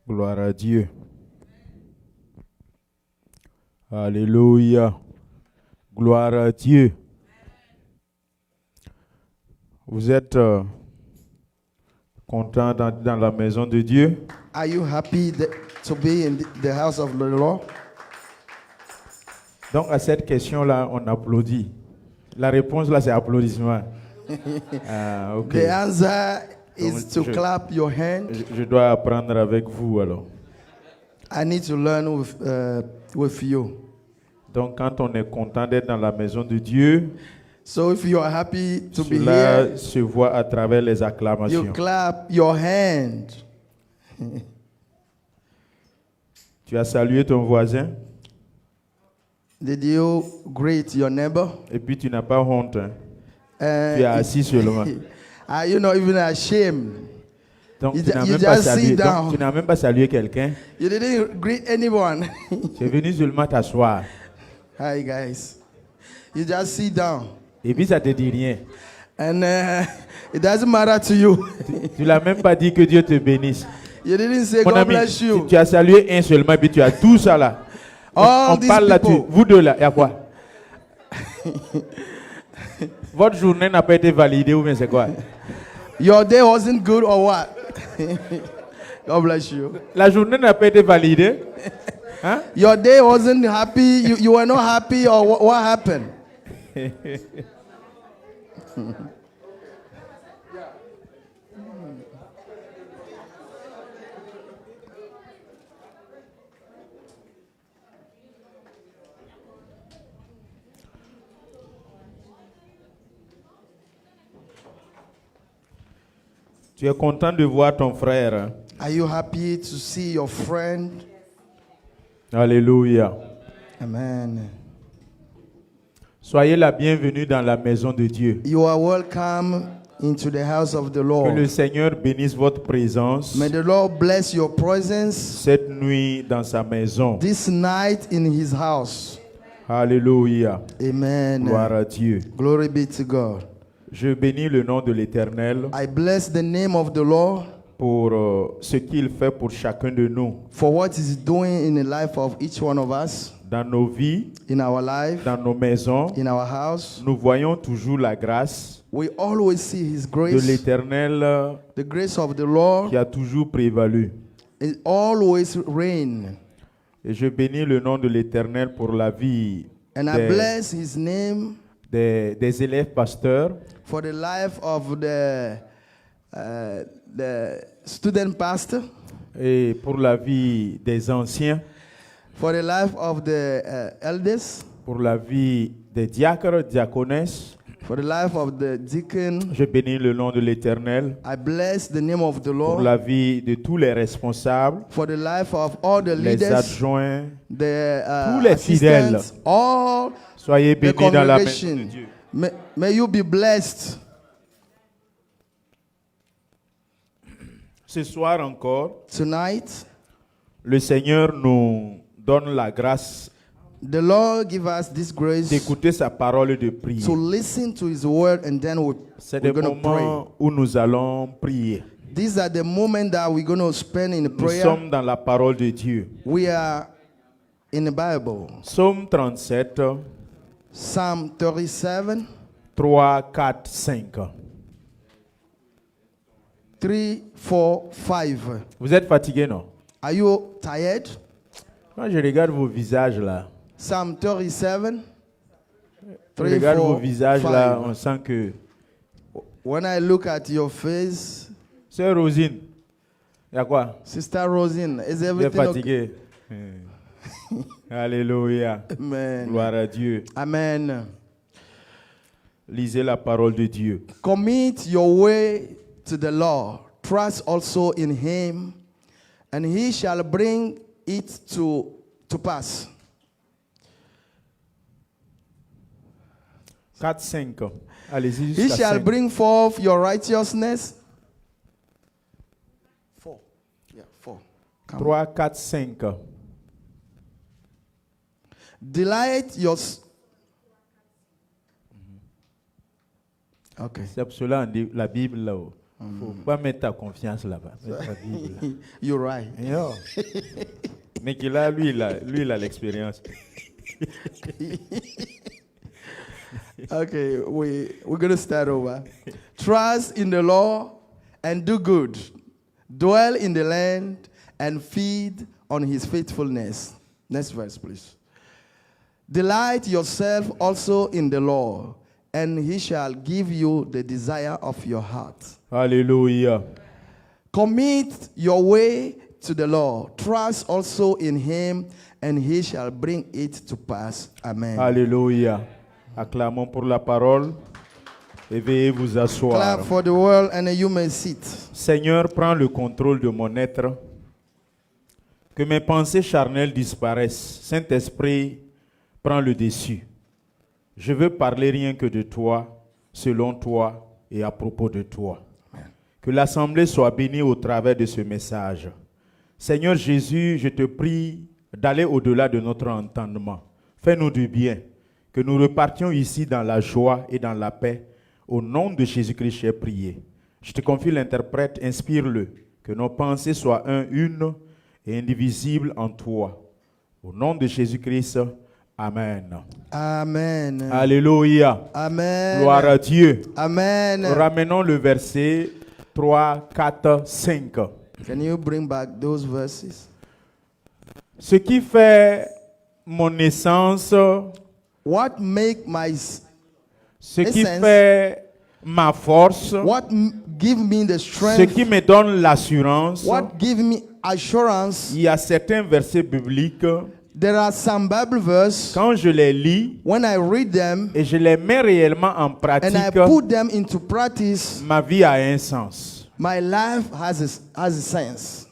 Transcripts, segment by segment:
Gloire à Dieu. Alléluia. Gloire à Dieu. Vous êtes content dans la maison de Dieu? Are you happy to be in the house of the Lord? Donc à cette question-là, on applaudit. La réponse là, c'est applaudissement. Ok. The answer is Donc, to clap your hand. Je dois apprendre avec vous alors. I need to learn with you. Donc quand on est content d'être dans la maison de Dieu, So if you are happy to be cela here, se voit à travers les you acclamations. clap your hand. Tu as salué ton voisin Did you greet your neighbor? et puis tu n'as pas honte. Hein. Uh, Tu es assis seulement. Are you not even ashamed? Donc You tu n'as you même pas just salué. sit Donc, down. tu n'as même pas salué quelqu'un. You didn't greet anyone. Tu es venu seulement t'asseoir. Hi guys. You just sit down. Et puis ça te dit rien. And it doesn't matter to you. Tu l'as même pas dit que Dieu te bénisse. You didn't say Mon God ami, bless you. tu as salué un seulement et puis tu as tout ça là. All On these parle là, people. vous deux là, il y a quoi? Votre journée n'a pas été validée ou bien c'est quoi? Your day wasn't good or what? God bless you. La journée n'a pas été validée. Hein? Your day wasn't happy. You were not happy or what happened? Tu es content de voir ton frère. Hein? Are you happy to see your friend? Alléluia. Amen. Soyez la bienvenue dans la maison de Dieu. You are welcome into the house of the Que le Lord. Seigneur bénisse votre présence May the Lord bless your presence cette nuit dans sa maison. this night in his house. Alléluia. Amen. Gloire à Dieu. Glory be to God. Je bénis le nom de l'Éternel I bless the name of the Lord pour ce qu'il fait pour chacun de nous for what he's doing in the life of each one of us, dans nos vies, in our life, dans nos maisons. in our house. Nous voyons toujours la grâce We always see his de grace, l'Éternel the grace of the Lord. qui a toujours prévalu. It always reign. Et je bénis le nom de l'Éternel pour la vie And I bless his name des élèves pasteurs for the life of the student pastor, et pour la vie des anciens, for the life of the elders, pour la vie des diacres, diaconesses. for the life of the deacon. Je bénis le nom de l'Éternel I bless the name of the pour Lord la vie de tous les responsables, for the life of all the les leaders, adjoints. the tous les fidèles. assistants, all Soyez the bénis dans la maison de congregation. Dieu. May you be blessed. Ce soir encore, Tonight, le Seigneur nous donne la grâce the Lord give us this grace d'écouter sa parole et de prier. to listen to his word, and then C'est des we're going to pray. moments où nous allons prier. These are the moments that we're going to spend in Nous prayer. sommes dans la parole de Dieu. We are in the Bible. Psaume 37, Psalm 37, 3, 4, 5. 3, 4, 5. Vous êtes fatigué, non? Are you tired? Quand je regarde vos visages là, Psalm 37, je 3, regarde vos 4, visages là, 5. on sent que... When I look at your face, Sœur Rosine, il y a quoi? Sister Rosine, is Vous êtes everything okay? fatigué? Alléluia. Amen. Gloire à Dieu. Amen. Lisez la parole de Dieu. Commit your way to the Lord. Trust also in him, and he shall bring it to pass. 4, 5. Allez-y He jusqu'à shall 5. bring forth your righteousness. 4. Yeah, 4. 3, 4, 5. Delight your... Okay. C'est pour cela on dit la Bible là-haut. Faut pas mettre ta confiance là-bas. Mettre ta Bible là. You're right. Yo. Mais qu'il a, lui, il a l'expérience. Okay, we're going to start over. Trust in the Lord and do good. Dwell in the land and feed on his faithfulness. Next verse, please. Delight yourself also in the Lord, and he shall give you the desire of your heart. Alléluia. Commit your way to the Lord. Trust also in him, and he shall bring it to pass. Amen. Alléluia. Acclamons pour la parole et veuillez vous asseoir. Clap for the world, and you may sit. Seigneur, prends le contrôle de mon être. Que mes pensées charnelles disparaissent. Saint-Esprit, prends le dessus. Je veux parler rien que de toi, selon toi et à propos de toi. Amen. Que l'assemblée soit bénie au travers de ce message. Seigneur Jésus, je te prie d'aller au-delà de notre entendement. Fais-nous du bien. Que nous repartions ici dans la joie et dans la paix. Au nom de Jésus-Christ, j'ai prié. Je te confie l'interprète, inspire-le. Que nos pensées soient une et indivisibles en toi. Au nom de Jésus-Christ, Amen. Amen. Alléluia. Amen. Gloire à Dieu. Amen. Ramenons le verset 3, 4, 5. Can you bring back those verses? Ce qui fait mon essence, What make my ce qui essence, fait ma force, what give me the ce strength, qui me donne l'assurance, what give me assurance? il y a certains versets bibliques, There are some Bible verses, quand je les lis when I read them et je les mets réellement en and I pratique, put them into practice, ma vie a un sens. my life has a sense.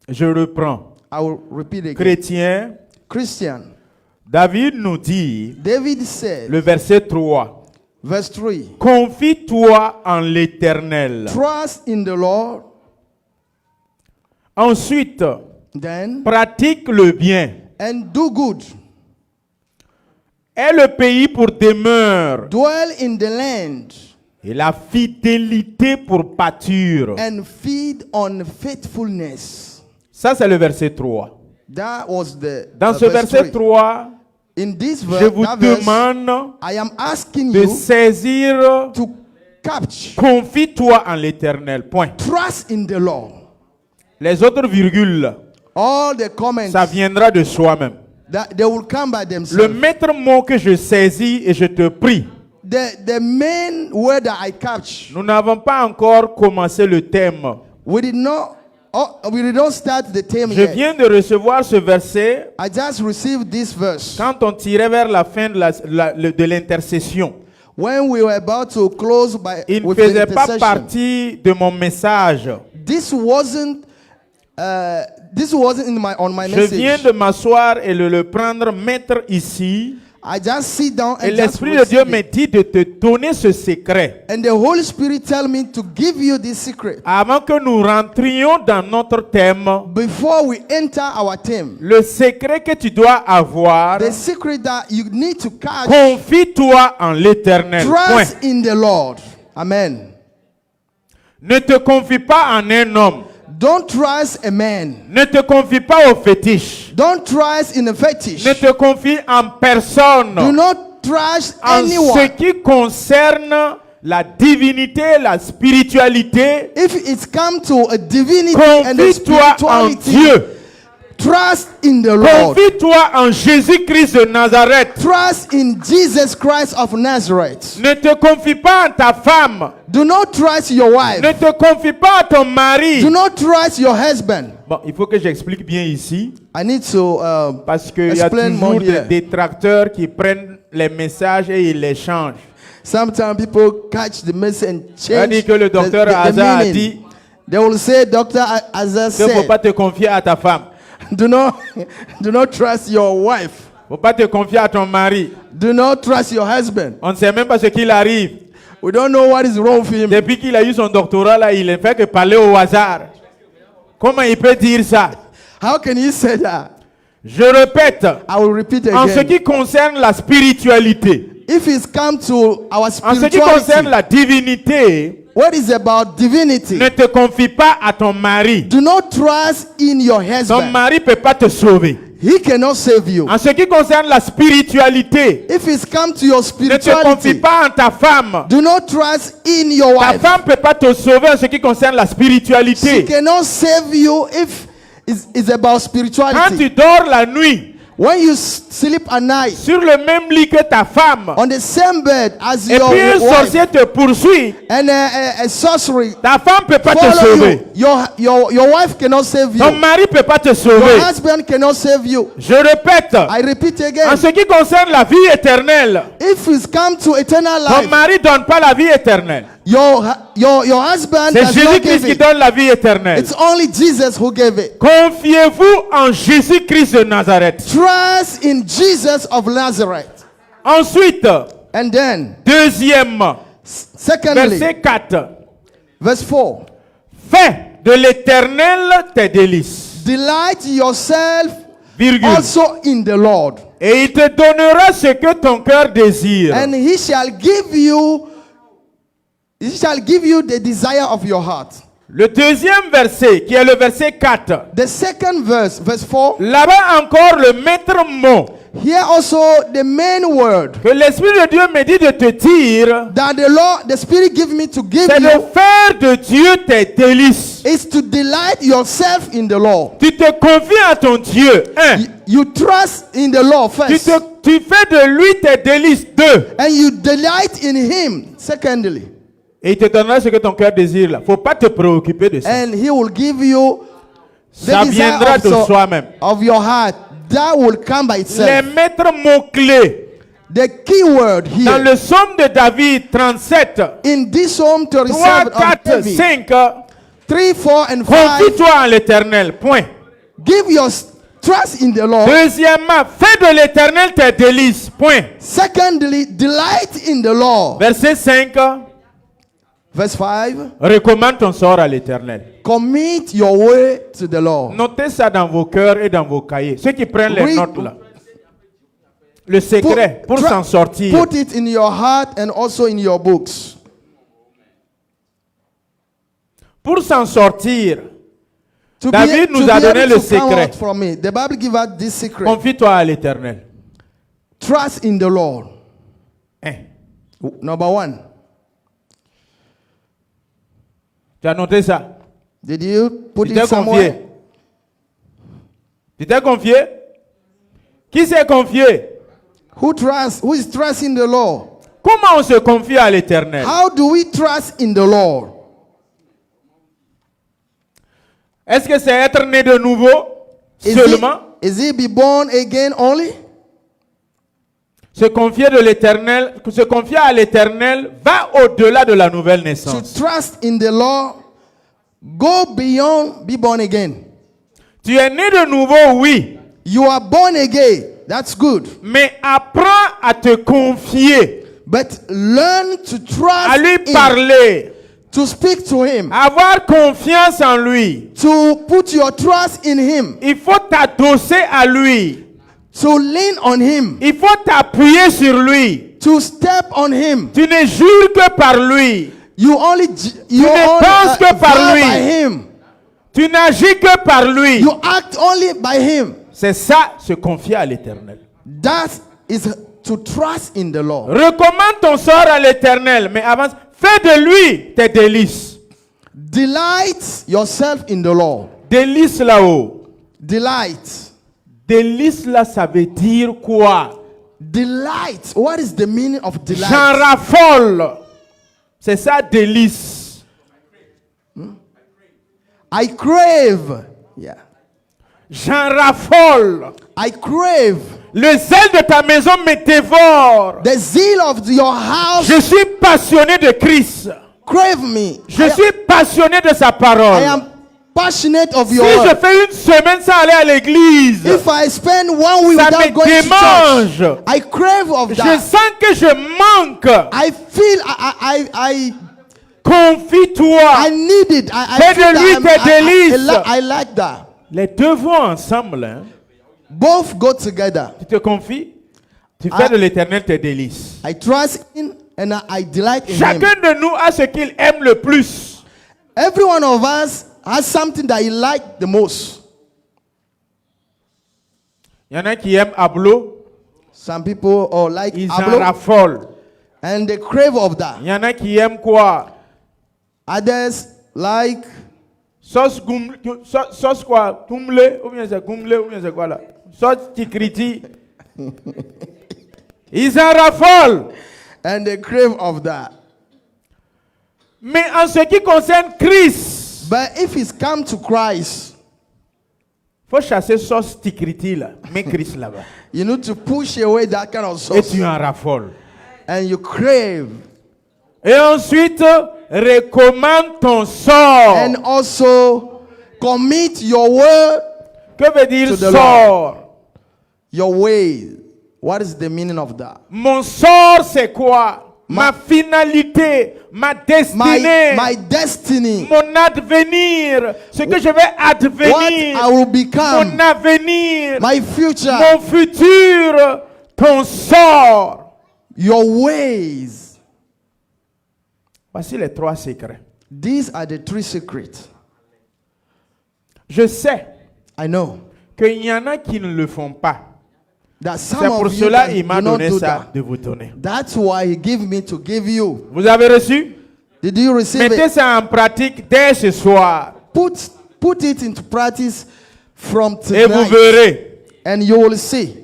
Je reprends. I will repeat again. Chrétien, Christian, David nous dit, David said, le verset 3, verse 3, confie-toi en l'Éternel. trust in the Lord, Ensuite, then, pratique le bien. and do good. Aie le pays pour demeure Dwell in the land et la fidélité pour pâture. and feed on faithfulness. Ça, c'est le verset 3. That was the Dans ce verse verset 3. 3, In this je vous that verse, demande I am asking de you saisir, to capture, confie-toi en l'Éternel. Point. trust in the Lord. Les autres virgules, All the comments ça viendra de soi-même. that they will come by Le themselves. maître mot que je saisis et je te prie, The main word that I capture, nous n'avons pas encore commencé le thème. we did not start the theme Je yet. viens de recevoir ce verset I just received this verse quand on tirait vers la fin de l'intercession. when we were about to close by Il ne with the faisait pas intercession. partie de mon message. This wasn't on my Je viens message. de m'asseoir et le prendre, mettre ici. I just sit down Et and just l'Esprit de Dieu receive me it. dit de te donner ce secret. And the Holy Spirit tell me to give you this secret. Avant que nous rentrions dans notre thème, Before we enter our theme, le secret que tu dois avoir, the secret that you need to catch, confie-toi en l'Éternel. Point. trust in the Lord. Amen. Ne te confie pas en un homme. Don't trust a man. Ne te confie pas au fétiche. Don't trust in a fetish. Ne te confie en personne. Do not trust En ce anyone. qui concerne la divinité, la spiritualité, If it's come to a divinity and a confie-toi en spirituality, Dieu. trust in the Lord. Confie-toi en Jésus-Christ de Nazareth. Trust in Jesus Christ of Nazareth. Ne te confie pas en ta femme. Do not trust your wife. Ne te confie pas à ton mari. Do not trust your husband. Bon, il faut que j'explique bien ici, I need to parce qu'il y a explain toujours more des here. détracteurs qui prennent les messages et ils les changent. Sometimes people catch the message and On a change dit que le docteur the Hazard a meaning. dit They will say, Dr. Azar qu'il ne faut said, pas te confier à ta femme. do not trust your wife. Il ne faut pas te confier à ton mari. Do not trust your husband. On ne sait même pas ce qu'il arrive. We don't know what is wrong with him. Depuis qu'il a eu son doctorat, là, il ne fait que parler au hasard. Comment il peut dire ça? How can you say that? Je répète, I will repeat en ce again. qui concerne la spiritualité, If it's come to our en ce qui concerne spirituality, la divinité, what is about divinity. Ne te confie pas à ton mari. Do not trust in your Ton husband. mari ne peut pas te sauver. He cannot save you. En ce qui concerne la spiritualité, If it's come to your ne te confie spirituality, pas en ta femme. do not trust in your Ta wife. femme ne peut pas te sauver en ce qui concerne la She spiritualité. cannot save you if it's about Quand spirituality. tu dors la nuit When you sleep at night sur le même lit que ta femme, on the same bed as et your puis un wife, sorcier te poursuit, and a sorcery ta femme ne peut pas te follow sauver. you, your wife cannot save Ton you. mari ne peut pas te Your sauver. husband cannot save you. Je répète, I repeat en again. ce qui concerne la vie éternelle, If it's come to eternal ton life, mari ne donne pas la vie éternelle. your husband C'est does not Jésus-Christ give qui it. donne la vie éternelle. It's only Jesus who gave it. Confiez-vous en Jésus-Christ de Nazareth. Trust in Jesus of Nazareth. Ensuite, And then, deuxième, secondly, verset 4. verse 4. Fais de l'éternel tes délices. Delight yourself Virgule. also in the Lord, Et il te donnera ce que ton cœur désire. and he shall give you the desire of your heart. Le deuxième verset, qui est le verset 4. The second verse, verse 4. Là-bas encore le maître mot Here also the main word que l'Esprit de Dieu me dit de te dire, that the Spirit give me to give c'est de you faire de Dieu tes délices. is to delight yourself in the Lord. Tu te confies à ton Dieu. Un. You trust in the Lord first, Tu fais de lui tes délices. Deux. and you delight in Him secondly, Et il te donnera ce que ton cœur désire là. Faut pas te préoccuper de ça. and He will give you the Ça desire viendra de soi-même. of your heart. That will come by Les itself. maîtres mots-clés The key word dans here le psaume de David 37, in this Psalm 3, 37 of 4, David, 5, 3, 4, and 5, confie-toi en l'éternel. Point. give your trust in the Lord. Deuxièmement, fais de l'éternel tes délices. Point. Secondly, delight in the Lord. Verset 5, Verse 5, recommande ton sort à l'éternel. commit your way to the Lord. Notez ça dans vos cœurs et dans vos cahiers. Ceux qui prennent les Read- notes là. Le secret pour s'en sortir. Put it in your heart and also in your books. Pour s'en sortir, To David nous to a be donné able le to come secret. out from it. The Bible gives us this secret. confie-toi à l'éternel. Trust in the Lord. Hein. Number one. Tu as noté ça? Did you put Tu it t'es somewhere? confié? Tu t'es confié? Qui s'est confié? Who is trusting the Lord? Comment on se confie à l'éternel? How do we trust in the Lord? Est-ce que c'est être né de nouveau seulement? Is it be born again only? Se confier à l'éternel va au-delà de la nouvelle To naissance. trust in the Lord, go beyond be born again. Tu es né de nouveau, oui, You are born again. That's good. mais apprends à te confier, But learn to trust à lui him, parler, to speak to him, avoir confiance en lui. to put your trust in him, Il faut t'adosser à lui. to lean on him, Il faut t'appuyer sur lui. to step on him. Tu ne jures que par lui. You only ne penses que par vow lui. by him. Tu n'agis que par lui. You act only by him. C'est ça, se confier à l'éternel. That is to trust in the Lord. Recommande ton sort à l'éternel, mais avance. Fais de lui tes délices. Delight yourself in the Lord. Délices là-haut. Delight. Délices là, ça veut dire quoi? Delight. What is the meaning of delight? J'en raffole. C'est ça, délices. I crave. Yeah. J'en raffole. I crave. Le zèle de ta maison me dévore. The zeal of your house Je suis passionné de Christ. crave me. Je suis passionné de sa parole. I am passionate of Si your je word. fais une semaine sans aller à l'église, If I spend 1 week ça without me going to démange. church, I crave of Je that. sens que je manque. I feel I Confie-toi. need it. I Fais feel de lui that tes délices. I like that. Les deux vont ensemble. Hein. Both go together. Tu te confies, tu fais de l'éternel tes délices. I trust in, and I delight in him. Chacun de nous a ce qu'il aime le plus. Every one of us has something that he likes the most. Il y en a qui aiment Ablo, Some people like ils en Ablo, raffolent. and they crave of that. Il y en a qui aiment quoi? Others like Sauce quoi? Goumle, ou bien c'est goumle, ou bien c'est quoi là? Sauce tikriti. Ils en raffolent. and they crave of that. Mais en ce qui concerne Christ, But if it's come to Christ, faut chasser sauce tikriti là. Mais Christ là-bas. you need to push away that kind of Et sauce, tu en raffoles. and you crave, Et ensuite, recommande ton sort. and also commit your word, Que veut dire To the sort? your way. What is the meaning of that? Mon sort, c'est quoi? Ma finalité, ma destinée, My destiny, mon advenir, ce que je vais what advenir, I will become, mon avenir, my future, mon futur, ton sort. your ways. Voici les 3 secrets. These are the 3 secrets. Je sais I know qu'il y en a qui ne le font pas. that C'est some pour of you cela that qu'il m'a do not donné do ça that. de vous donner. That's why he gave me to give you. Vous avez reçu? Did you receive Mettez it? ça en pratique dès ce soir. Put it into practice from Et vous tonight, verrez. and you will see.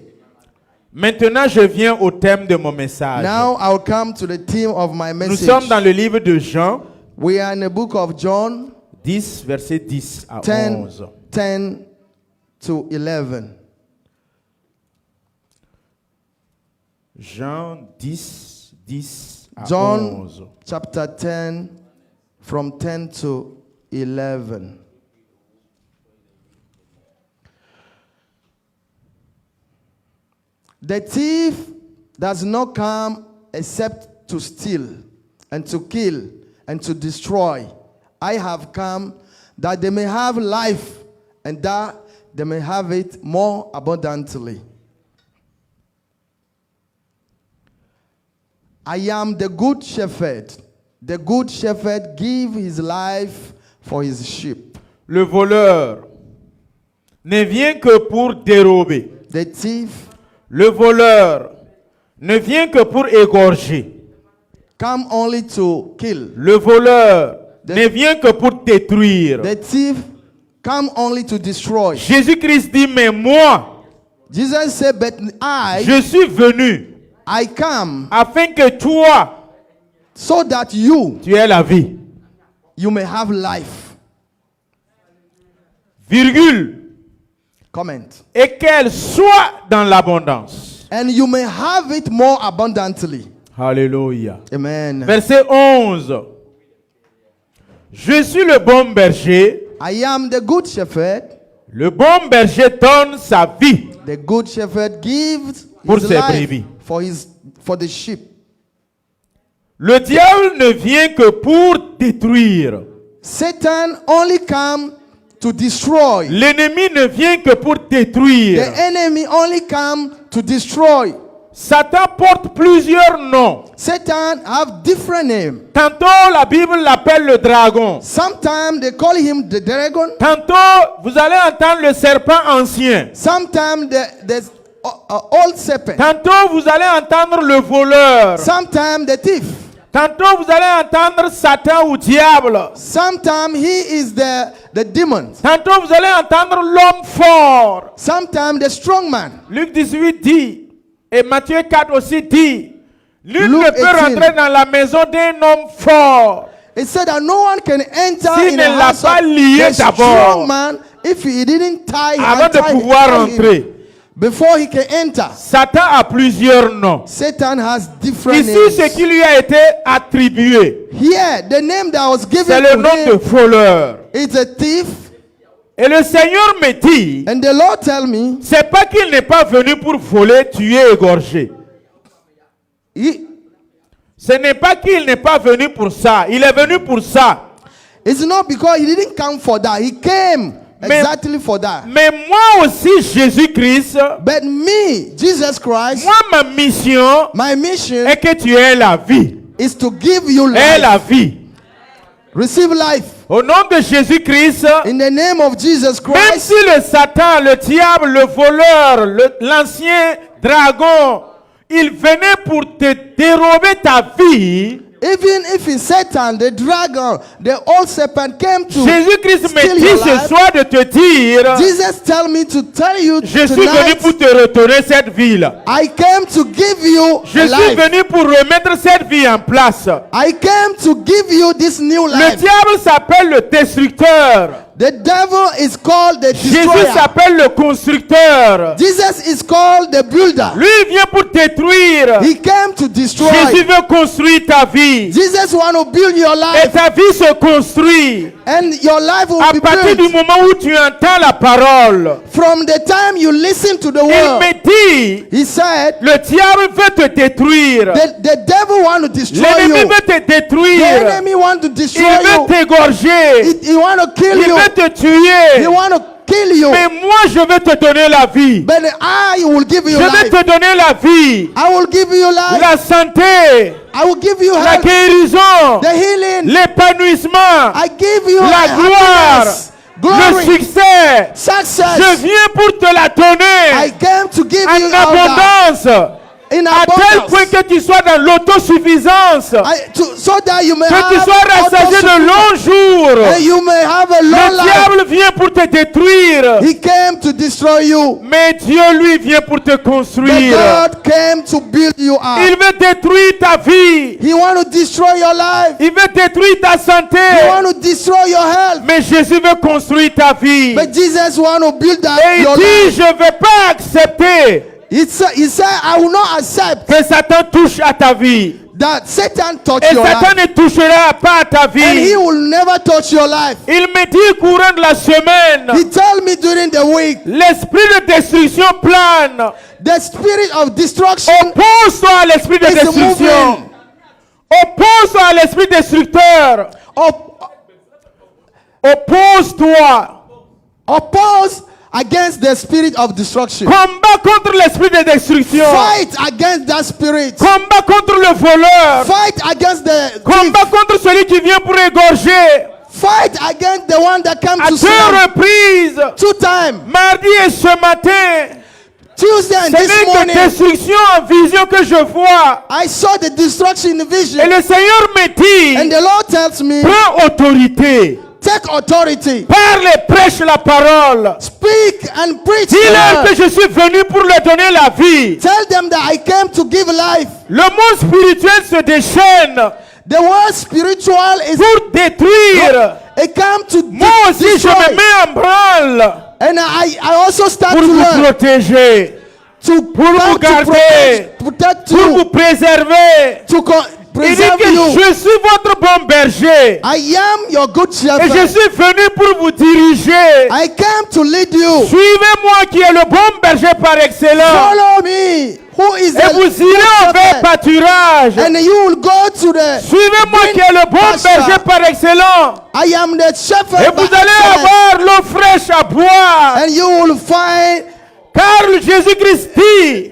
Maintenant, je viens au thème de mon message. Now I'll come to the theme of my Nous message. sommes dans le livre de Jean, We are in the book of John 10, verset 10 à 10, 11. 10 to 11. Jean 10, 10 à John 11. chapter 10, from 10 to 11. The thief does not come except to steal and to kill and to destroy. I have come that they may have life and that they may have it more abundantly. I am the good shepherd. The good shepherd gives his life for his sheep. Le voleur ne vient que pour dérober. The thief Le voleur ne vient que pour égorger. come only to kill. Le voleur ne vient que pour détruire. The thief come only to destroy. Jésus-Christ dit, mais moi, Jesus said, but je suis venu I come afin que toi, so that you tu aies la vie. may have life. Virgule. Comment. Et qu'elle soit dans l'abondance. And you may have it more abundantly. Alléluia. Amen. Verset 11. Je suis le bon berger. I am the good shepherd. Le bon berger donne sa vie The good shepherd gives pour his ses life brebis. for the sheep. Le diable ne vient que pour détruire. Satan only come to destroy. L'ennemi ne vient que pour The détruire. enemy only come to destroy. Satan porte plusieurs noms. Satan have different name. Tantôt la Bible l'appelle le dragon. Sometimes they call him the dragon. Tantôt vous allez entendre le serpent ancien. Sometimes there's old serpent. Tantôt vous allez entendre le voleur. Sometimes the thief. Tantôt vous allez entendre Satan ou diable. Sometimes he is the demon. Tantôt vous allez entendre l'homme fort. Sometimes the strong man. Luc 18 dit, et Matthieu 4 aussi dit, nul Luke ne peut 18. rentrer dans la maison d'un homme fort It said that no one can enter s'il in ne the l'a house pas of lié the d'abord strong man if he didn't tie avant de pouvoir rentrer. before he can enter. Satan a plusieurs noms. Satan has different Ici, names. ce qui lui a été attribué, Here, the name that was c'est given le to nom de him voleur. is a thief. Et le Seigneur me dit, And the Lord tell me, c'est pas qu'il n'est pas venu pour voler, tuer, égorger. Ce n'est pas qu'il n'est pas venu pour ça. Il est venu pour ça. it's not because he didn't come for that. He came exactly for that. Mais moi aussi, Jésus-Christ, But me, Jesus Christ, moi, ma mission my mission est que tu aies la vie. is to give you est life. la vie. Receive life. Au nom de Jésus-Christ, In the name of Jesus même Christ. si le Satan, le diable, le voleur, l'ancien dragon, il venait pour te dérober ta vie, Even if in Satan, the dragon, the old serpent came to Jésus-Christ me steal dit your ce life, soir de te dire, Jesus tell me to tell you je suis venu tonight, pour te retourner cette vie-là. I came to give you Je a suis life. venu pour remettre cette vie en place. I came to give you this new Le life. diable s'appelle le destructeur. The devil is called the Jésus destroyer. s'appelle le constructeur. Jesus is called the builder. Lui il vient pour détruire. He came to destroy. Jésus veut construire ta vie. Jesus want to build your Et life, ta vie se construit and your life will à be partir du built moment où tu entends la parole. from the time you listen to the Il word. me dit, He said, le diable veut te détruire. the devil want to destroy L'ennemi you. veut te The détruire. enemy want to destroy Il veut you. t'égorger. He want to kill Il you. veut te He tuer. want to kill you. Mais moi, je vais te donner la vie. But I will give you Je vais life. te donner la vie, I will give you life. la santé, I will give you la health, guérison, the healing. l'épanouissement, I give you la gloire, happiness, le glory, succès. success. Je viens pour te la I donner came to give you en all that. abondance, In à tel abundance. point que tu sois dans l'autosuffisance, So that you may que have tu sois rassasié de longs jours. and you may have a long Le life. diable vient pour te détruire, He came to destroy you. mais Dieu, lui, vient pour te But construire. God came to build you Il up. veut détruire ta vie. He want to destroy your life. Il veut détruire ta santé. He want to destroy your health. Mais Jésus veut construire ta vie. But Jesus want to build up Et il your dit, life. je ne vais pas accepter He said, I will not accept que Satan touche à ta vie. that Satan touch Et your Satan life. ne touchera pas à ta And he vie. will never touch your life. Il me dit courant de la semaine, He tell me during the week, l'esprit de destruction plane. the spirit of destruction Oppose-toi à l'esprit de is destruction. moving. Oppose-toi à l'esprit destructeur. Oppose-toi. Oppose against the spirit of destruction. Combat contre l'esprit de destruction. Fight against that spirit. Combat contre le voleur. Fight against the thief. Combat contre celui qui vient pour égorger. Fight against the one that comes À to deux steal. reprises, 2 times. mardi et ce matin, Tuesday and ce this n'est que morning, destruction en vision que je vois. I saw the destruction in Et vision. le Seigneur me And dit, the Lord tells me, prends autorité. take authority. Parle et prêche la parole. Speak and preach. the Dis-leur word. que je suis venu pour leur donner la vie. Tell them that I came to give life. Le monde spirituel se déchaîne The word spiritual is pour détruire. it come to Moi aussi, je destroy. me mets en branle And I also start pour to vous learn protéger, to pour vous come to garder, protect pour you, vous préserver. to Il dit preserve que you. je suis votre bon berger. I am your good Et je shepherd. suis venu pour vous diriger. I came to lead you. Suivez-moi qui est le bon berger par excellence. Follow me, who is Et the vous good irez au vert shepherd. pâturage. And you will go to the Suivez-moi qui est le bon pasture. berger par excellence. I am the shepherd. Et by vous allez excellence. avoir l'eau fraîche à boire. And you will find. Car Jésus-Christ dit,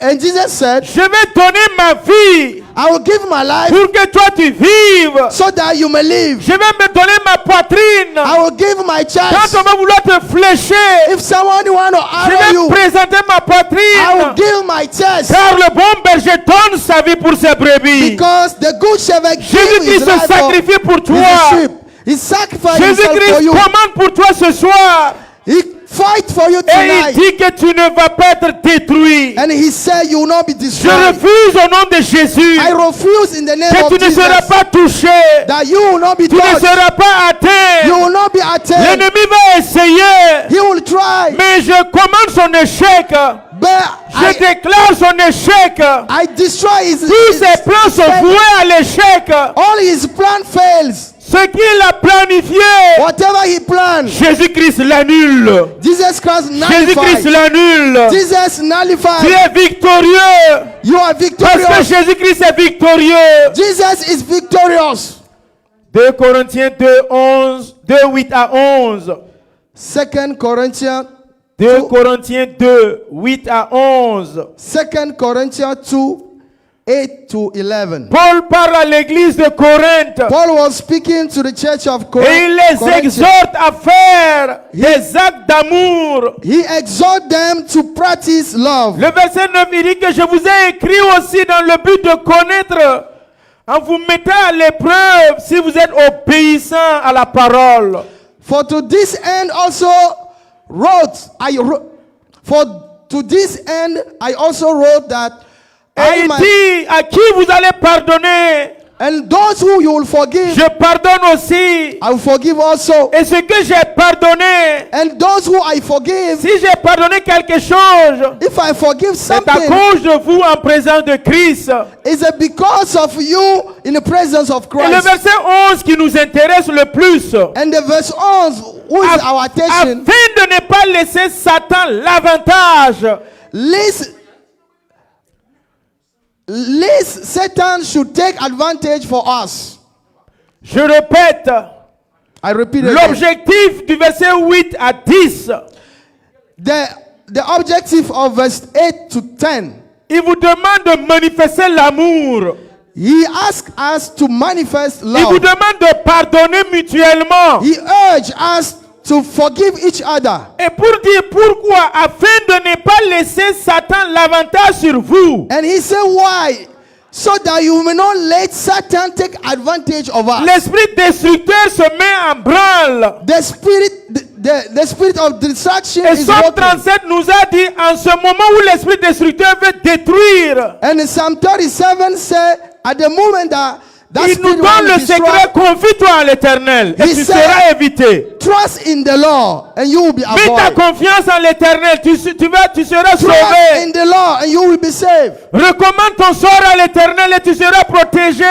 And Jesus said, je vais donner ma vie I will give my life pour que toi tu vives. so that you may live. Je vais me donner ma poitrine. I will give my Quand chest. on va vouloir te flécher, If someone want to je arrow vais you, présenter ma I will poitrine. give my chest. Car le bon berger donne sa vie pour ses brebis. Because the good shepherd gave his Jésus-Christ se life for sacrifie pour his toi. sheep. He sacrificed himself for Jésus-Christ you. commande pour toi ce soir. He fight for you Et il tonight. dit que tu ne vas pas être détruit. And he said you will not be Je destroyed. refuse au nom de Jésus I refuse in the name que of tu ne Jesus seras pas touché. that you will not be Tu ne touched. seras pas atteint. You will not be attacked. L'ennemi va essayer. He will try. Mais je commande son échec. But Je déclare son échec. I destroy his Tous ses plans sont voués à l'échec. all his plan fails. Ce qu'il a planifié, Whatever he planned, Jésus-Christ l'annule. Jesus Christ Jésus-Christ nullified. l'annule. Jesus Tu nullified. es victorieux. You are Parce que victorious. Jésus-Christ est victorieux. Jesus is victorious. 2 Corinthiens 2, 11, 2, 8 à 11. 2 Corinthians 2 Corinthiens 2, 8 à 11. 2 Corinthians 2, 8 to 11. Paul parle à l'église de Corinthe Paul was speaking to the church of et il les Corinth. exhorte à faire des actes d'amour. He exhorted them to practice love. Le verset 9, il dit que je vous ai écrit aussi dans le but de connaître, en vous mettant à l'épreuve si vous êtes obéissant à la parole. For to this end also to this end I also wrote that Et il dit à qui vous allez pardonner, and those who you will forgive, je pardonne aussi. I will forgive also. Et ce que j'ai pardonné, And those who I forgive, si j'ai pardonné quelque chose, if I forgive c'est à something, cause de vous en présence de Christ. is it because of you in the presence of Et le Christ? verset 11 qui nous intéresse le plus, And the verse 11, who is our attention, afin de ne pas laisser Satan l'avantage. Lest Satan should take advantage for us. Je répète, I repeat again. l'objectif du verset 8 à 10, The objective of verse 8 to 10, il vous demande de manifester l'amour. he asks us to manifest Il vous love. demande de pardonner mutuellement. He urged us to forgive each other. Et pour dire pourquoi, afin de ne pas laisser Satan l'avantage sur vous. And he said, why? So that you may not let Satan take advantage of us. L'esprit destructeur se met en branle. The spirit of destruction Et is Psalm working. 37 nous a dit, en ce moment où l'esprit destructeur veut détruire, And Psalm 37 said, at the moment that il nous spirit donne want le to destroy, secret, confie-toi en l'éternel et He tu said- seras évité. trust in the Lord and you will be Mets ta avoided. confiance en l'éternel, tu seras Trust sauvé. in the Lord and you will be saved. Recommande ton sort à l'éternel et tu seras protégé.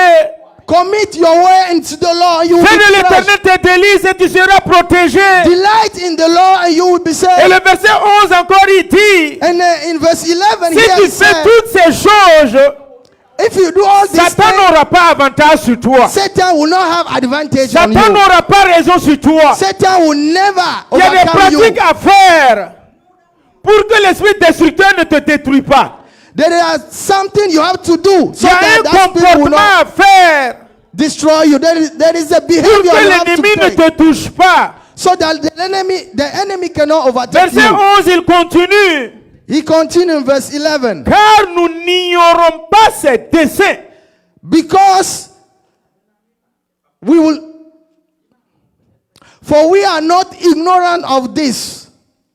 Commit your way into the Lord and you will Fais de be l'éternel blessed. tes délices et tu seras protégé. Delight in the Lord and you will be Et saved. le verset 11 encore il dit, And in verse 11 si here tu it fais said, toutes ces choses, if you do all these Satan things, n'aura pas avantage sur toi. Satan will not have advantage on Satan you. n'aura pas raison sur toi. Satan will never Il y a des overcome you. pratiques à faire pour que l'esprit destructeur ne te détruise pas. There is something you have to do Il so y a that un that spirit will comportement not à faire destroy you. There is a pour behavior que you have l'ennemi to ne take te touche pas. so that the enemy cannot overtake Verset you. 11, il continue. He continued in verse 11. Car nous n'ignorons pas ses desseins. Because for we are not ignorant of this.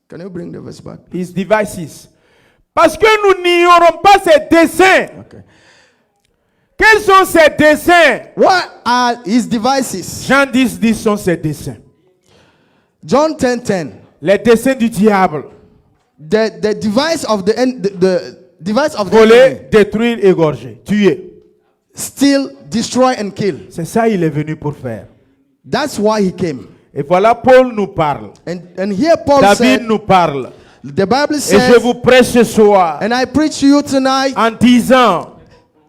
Can you bring the verse back? His devices. Parce que nous n'ignorons pas ses desseins. Okay. Quels sont ses desseins? What are his devices? Jean 10 sont ses desseins. John 10:10. Les desseins du diable. The device of the device of the enemy. Voler, détruire, égorger, tuer. Steal, destroy and kill. C'est ça il est venu pour faire. That's why he came. Et voilà, Paul nous parle. And here Paul David said, nous parle. the Bible Et je says, vous prêche ce soir and I preach to you tonight, en disant,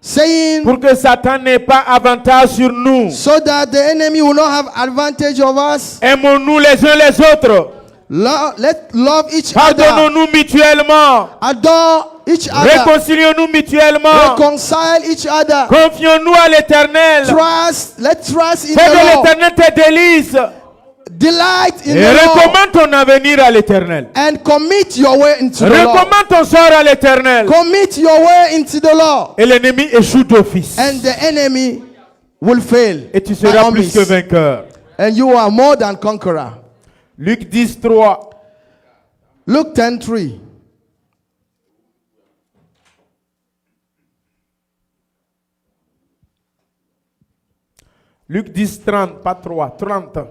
saying, pour que Satan n'ait pas avantage sur nous, so that the enemy will not have advantage of us. aimons-nous les uns les autres. Let's love each other. Pardonnons-nous mutuellement. Adore each other. Réconcilions-nous mutuellement. Reconcile each other. Confions-nous à l'éternel. Let's trust in Fais de the Lord. l'éternel tes délices. Delight in Et the Lord. recommande ton avenir à l'éternel. And commit your way into the Lord. Recommande ton sort à l'éternel. Commit your way into the Lord. Et l'ennemi échoue d'office. And the enemy will fail. Et tu by seras all plus means. que vainqueur. And you are more than conqueror. Luc 10, 3. Luke 10:3. Luc 10, 30, pas 3, 30.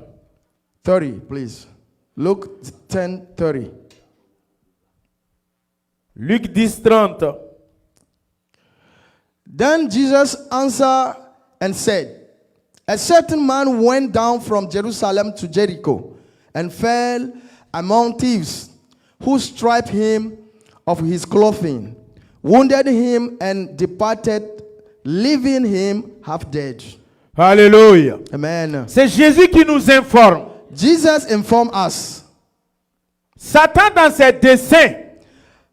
30, please. Luke 10:30. Luc 10, 30. Then Jesus answered and said, a certain man went down from Jerusalem to Jericho and fell among thieves, who stripped him of his clothing, wounded him, and departed, leaving him half dead. Alléluia. Amen. C'est Jésus qui nous informe. Jesus informed us. Satan, dans ses desseins,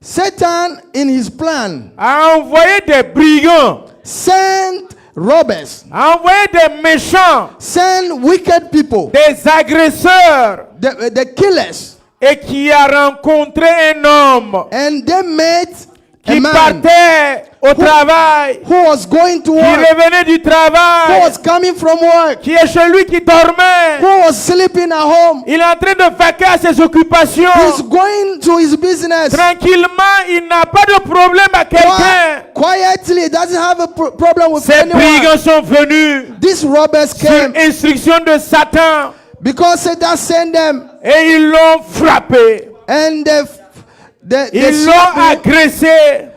Satan, in his plan, a envoyé des brigands send robbers, envoyez des méchants, send wicked people, des agresseurs, the killers, et qui a rencontré un homme and they met a qui man partait au travail, who was going to qui work, revenait du who travail, was coming from work, qui est celui qui dormait. who was sleeping at home. Il est en train de vaquer à ses occupations. He's going to his business. Tranquillement, il n'a pas de problème à quelqu'un. Quietly, he doesn't have a problem with Ces anyone. brigands sont venus These robbers sur came instruction de Satan because Satan sent them, et ils l'ont frappé. and they Ils l'ont slapped him, agressé.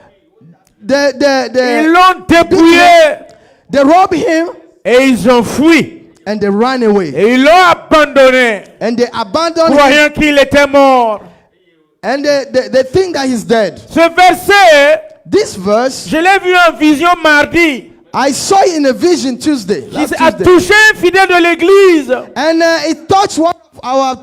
Ils l'ont dépouillé. they robbed him, Et ils ont fui. and they ran away, Et ils l'ont abandonné, and they abandoned him, croyant qu'il était mort. and they think that he's dead. Ce verset, This verse, je l'ai vu en vision mardi. I saw it in a vision Tuesday, Qui last a Tuesday, touché un fidèle de l'église. and it touched one of our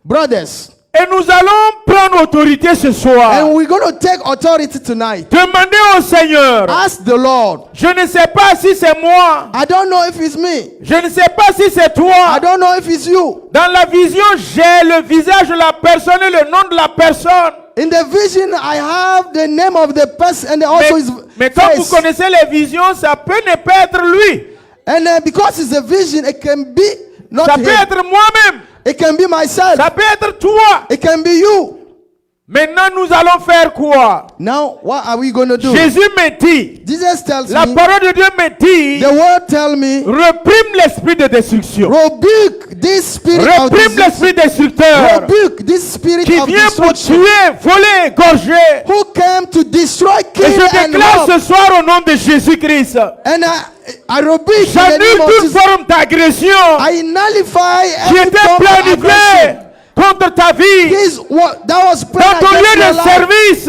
brothers, Et nous allons prendre autorité ce soir. and we're going to take authority tonight. Demandez au Seigneur. Ask the Lord. Je ne sais pas si c'est moi. I don't know if it's me. Je ne sais pas si c'est I toi. don't know if it's you. Dans la vision, j'ai le visage de la personne et le nom de la personne. In the vision, I have the name of the person and also his Mais comme vous face. connaissez les visions, ça peut ne pas être lui. And because it's a vision, it can be not Ça peut him. être moi-même. It can be myself. Ça peut être toi. It can be you. Maintenant, nous allons faire quoi? Now, what are we going to do? Jésus me dit, Jesus tells la me, parole de Dieu me dit, the word tell me, reprime l'esprit de destruction. rebuke this spirit of Reprime disease. l'esprit destructeur Rebuke this spirit qui of vient pour destruction tuer, voler, égorger. who came to destroy, Et kill, je and déclare rob. ce soir au nom de Jésus-Christ, And I rebuke in the j'annule name of toute Jesus. forme d'agression I nullify qui every était form of aggression. planifiée contre ta vie, That was dans planned ton against lieu your de life. service.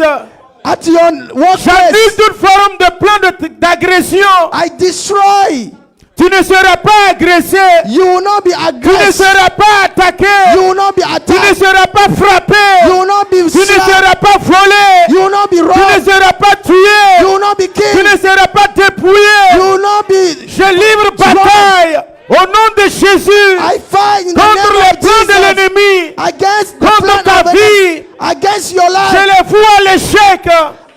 At your J'annule workplace, toute forme de plan d'agression. I destroy. Tu ne seras pas agressé. You will not be Tu ne aggressed. seras pas attaqué. You will not be Tu ne attacked. seras pas frappé. You will not be Tu ne slapped. seras pas volé. You will not be Tu ne robbed. seras pas You tué. will not be Tu killed. ne seras pas You dépouillé. will not be. Je livre bataille au nom de Jésus I fight in the contre name les of plans de Jesus l'ennemi. against the Contre plan ta of the vie. enemy, against your Je life. les fous à l'échec.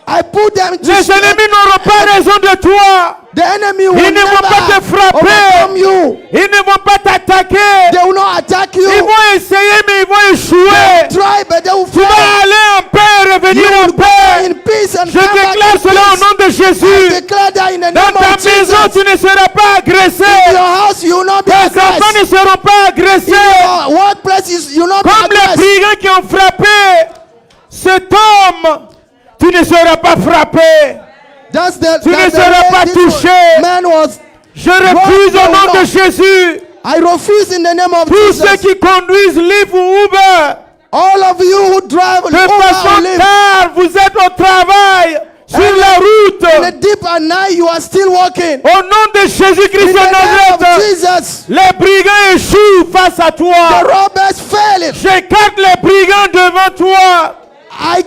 I put them to Les ennemis n'auront pas raison de toi. The enemy will Ils ne vont pas te never frapper. overcome you. Ils ne vont pas t'attaquer. They will not attack you. Ils vont essayer, mais ils vont échouer. Try, but they will Tu vas fail. aller en paix et You revenir en will go paix. in peace and Je come back déclare in cela au peace. nom de I Jésus. declare that in the Dans name ta of maison, Jesus. tu ne seras pas agressé. In your house, you will not be Tes enfants aggressed. ne seront pas agressés. In your workplace, you will not be Comme les aggressed. brigands qui ont frappé cet homme, tu ne seras pas frappé. That's the, Tu ne that's the seras way pas this touché. man was. Je refuse au nom de Jésus. I refuse in the name of Tous ceux Jesus. qui conduisent Lyft ou Uber, All of you who drive de Uber façon or Lyft, tard, vous êtes au travail, sur la in the route. deep at night, you are still walking. Au nom de Jésus-Christ In de the name of Nazareth, Jesus, les brigands échouent face à the toi. robbers fail. J'écarte les brigands devant toi. I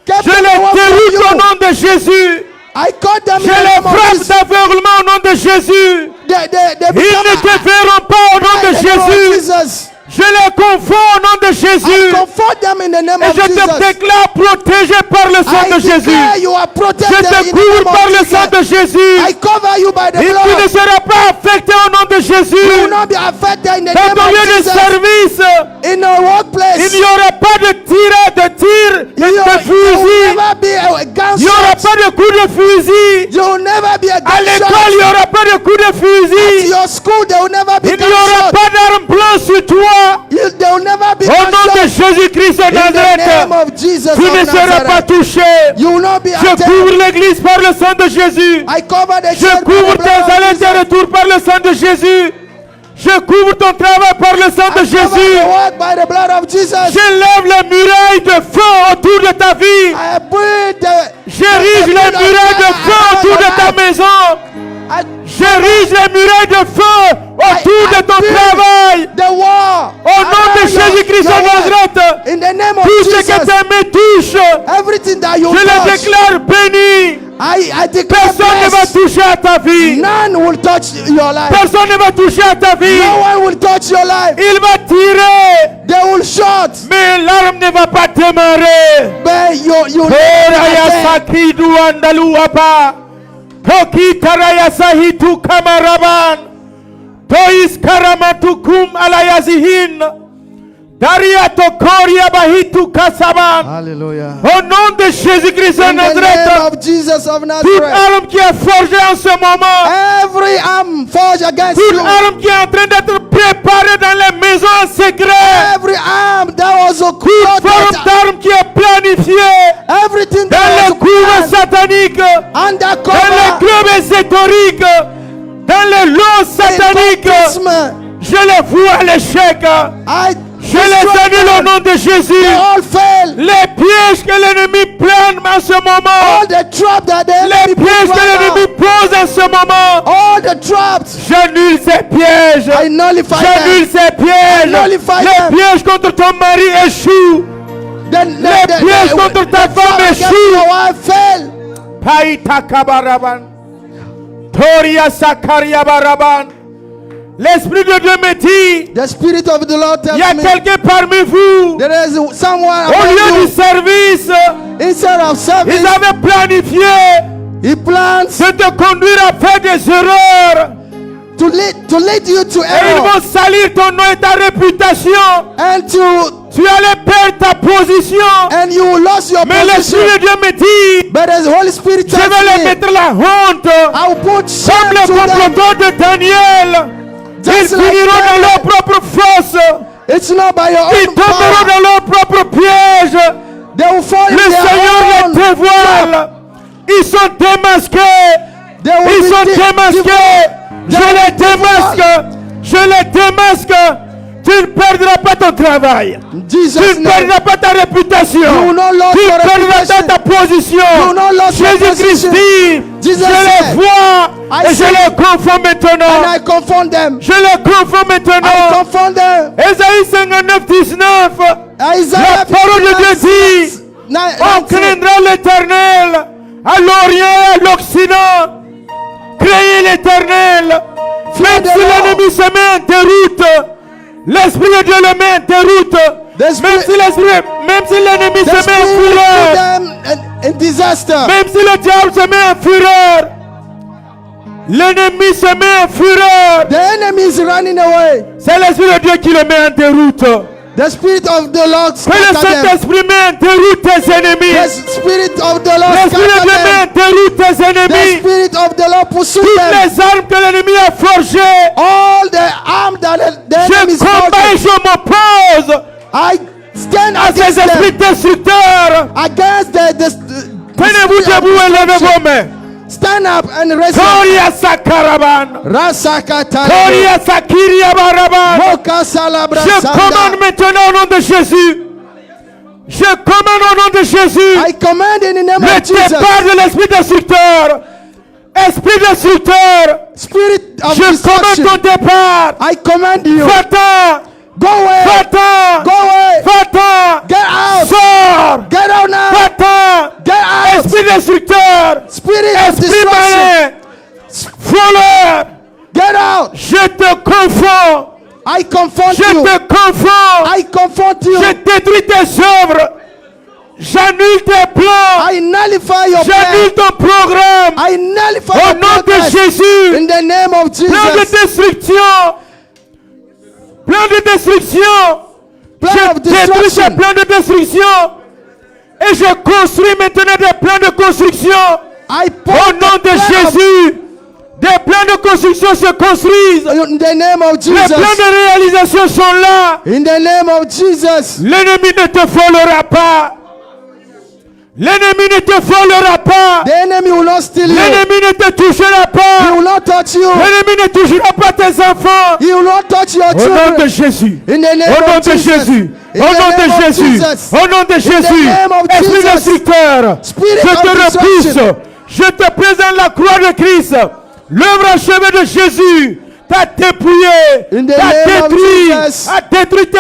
kept Je them les away from déroute au you. nom de Jésus. I caught them Je in the les name of frappe Jesus. d'aveuglement au nom de Jésus. They Ils become ne te verront pas au nom de in the name of Jésus. Jesus. Je les confonds au nom de I Jésus. comfort them in the name Et of je te Jesus. déclare protégé par le sang I de declare Jésus. you are Je protected te in the couvre name par of le sang de Jesus. Jésus. I cover you by the Et tu ne blood. seras pas affecté au nom de You will Jésus. not be affected in the Dans name ton of lieu de Jesus. service, In your workplace, il n'y aura pas de tir, de you will fusil. never be a Il n'y aura gunshot. pas de coup de fusil. You will never be a À l'école, il n'y gunshot. aura pas de coup de At fusil. your school, there will never be Il n'y aura gunshot. pas d'arme blanche sur toi. There will never be Au nom de gunshot. Jésus-Christ de In the name Nazareth, of Jesus tu of ne seras pas Nazareth, touché. you will not be Je attacked. couvre l'église par le sang de Jésus. I cover the Je church by couvre the tes blood of allées et tes Jesus. retours par le sang de Jésus. Je couvre ton travail par le sang de I cover Jésus. the work by the blood of Jesus. J'élève les murailles de feu autour de ta vie. I breathe the J'érige les murailles de feu autour de ta maison. J'érige les murailles de feu autour de ton travail. the war. Au nom de Jésus-Christ de Nazareth, In the name of tout ce que Jesus, tes mains touchent, everything that you je les touch, déclare bénis. I declare Personne ne va blessed. toucher à ta vie. None will touch your life. Personne ne va toucher à ta vie. No one will touch your life. Il va tirer, They will shot. mais l'arme ne va pas démarrer. But you Oraya sakidu andaluapa. Toki taraya sahitu kamaraban. Tois karamatu kum alayazihin. Daria tokoria bahitu kasaban. Hallelujah. Au nom de Jésus-Christ de In the name Nazareth, of Jesus of toute Nazareth. arme qui est forgée en ce moment, Every arm forged against toute you. arme qui est en train d'être préparée dans les maisons en secret, Every arm that was toute occulted. forme d'arme qui est planifiée Everything dans that les was coups planned sataniques, dans les undercover. clubs ésotériques, dans les lots sataniques, Occultism. je les vois à l'échec. Je les annule au nom de Jésus. They all fail. Les pièges que l'ennemi plane en ce moment, All the traps that the les enemy pièges put que right l'ennemi now. pose en ce moment, All the traps. j'annule ces pièges. I nullify J'annule them. ces pièges. nullify Les them. pièges contre ton mari échouent. Les pièges contre ta femme échouent. Your wife fail. Païta kabaraban. Toria sakaria baraban. L'Esprit de Dieu me dit, The Spirit of the Lord il y a tells me quelqu'un parmi vous, there is someone au lieu among du you, service, instead of ils service, avaient planifié he plans de te conduire à faire des erreurs. to lead you to Et ils error vont salir ton nom et ta réputation. and Tu allais perdre ta position. you lost your Mais l'Esprit position. de Dieu me dit, But the Holy Spirit je tells vais leur me, mettre la honte. I will put Comme shame les to them. comploteurs de Daniel. Ils Just like finiront dans Daniel. leur propre force. It's not by your Ils own tomberont power. dans leur propre piège. They will fall in Le Seigneur their les own. dévoile. Ils sont démasqués. They will Ils be sont démasqués. Je les démasque. Je les démasque. Tu ne perdras pas ton travail. Jesus' Tu ne name. perdras pas ta réputation. You will not lose Tu your ne perdras reputation. pas ta position. You will not lose your Jésus-Christ position. dit, Jesus je les said, vois I et je see les confonds And maintenant. I confront them. Je les confonds I maintenant. confront them. Ésaïe 59, 19. Isaiah La parole de Dieu dit, on 19. craindra l'Éternel à l'Orient, à l'Occident. Craignez l'Éternel. Même the si Lord. l'ennemi se met en déroute, l'Esprit de Dieu le met en déroute. The Même Spirit- si l'ennemi The se met en Spirit put fureur, them in disaster. même si le diable se met en fureur, l'ennemi se met en fureur. The enemy is running away. C'est l'Esprit de Dieu qui le met en déroute. The Spirit of the Lord Que le scatter them. Saint-Esprit met en déroute tes ennemis. The Spirit of the Lord L'Esprit de Dieu met scatter en déroute tes them. The ennemis. Spirit of the Lord pursue Toutes them. les armes que l'ennemi a forgées, All the arm that the enemy je is combats et holding, je m'oppose I stand à ces against esprits them. destructeurs. Against the Tenez-vous spirit of debout et levez destruction. vos mains. Stand up and raise your Toria Sakaraban. Rasakata. Toria Sakiria Baraban. Moka salabra Je sanda. commande maintenant au nom de Jésus. Je commande au nom de Jésus I command in the name le of Jesus. départ de l'esprit destructeur. Esprit destructeur, Spirit of je commande destruction. ton départ. I command you. Va-t'en. Go away. Va-t'en. Go away. Va-t'en. Get out. Sors. Get out now. Va-t'en. Get out. Esprit destructeur. Spirit of Esprit destruction. malin. Voleur. Get out. Je te confonds. I confront Je you. te confonds. I confront you. Je détruis tes œuvres. J'annule tes plans. I nullify your J'annule plan. ton programme. I nullify Au your nom de progress. Jésus. In the name of Plan de Jesus. destruction. Plan de destruction. Plan Je of détruis ces destruction. plans de destruction. Et je construis maintenant des plans de construction. I Au put nom de the plan of- Jésus. Des plans de construction se construisent. in the name of Les plans Jesus. de réalisation sont là. In the name of Jesus. L'ennemi ne te volera pas. L'ennemi ne te volera pas. The enemy will not steal you. L'ennemi ne te touchera He pas. will not touch you. L'ennemi ne touchera pas tes enfants. He will not touch your Au nom de children. Jésus. In the name Au nom of de Jesus. Jésus. In Au the nom name de of Jésus. Jesus. Au nom de Jésus. name of Esprit Jesus. destructeur. Spirit Je of te repousse. destruction. Je te présente la croix de Christ. L'œuvre achevée de Jésus t'a dépouillé, In the t'a name of détruit, Jesus. a détruit tes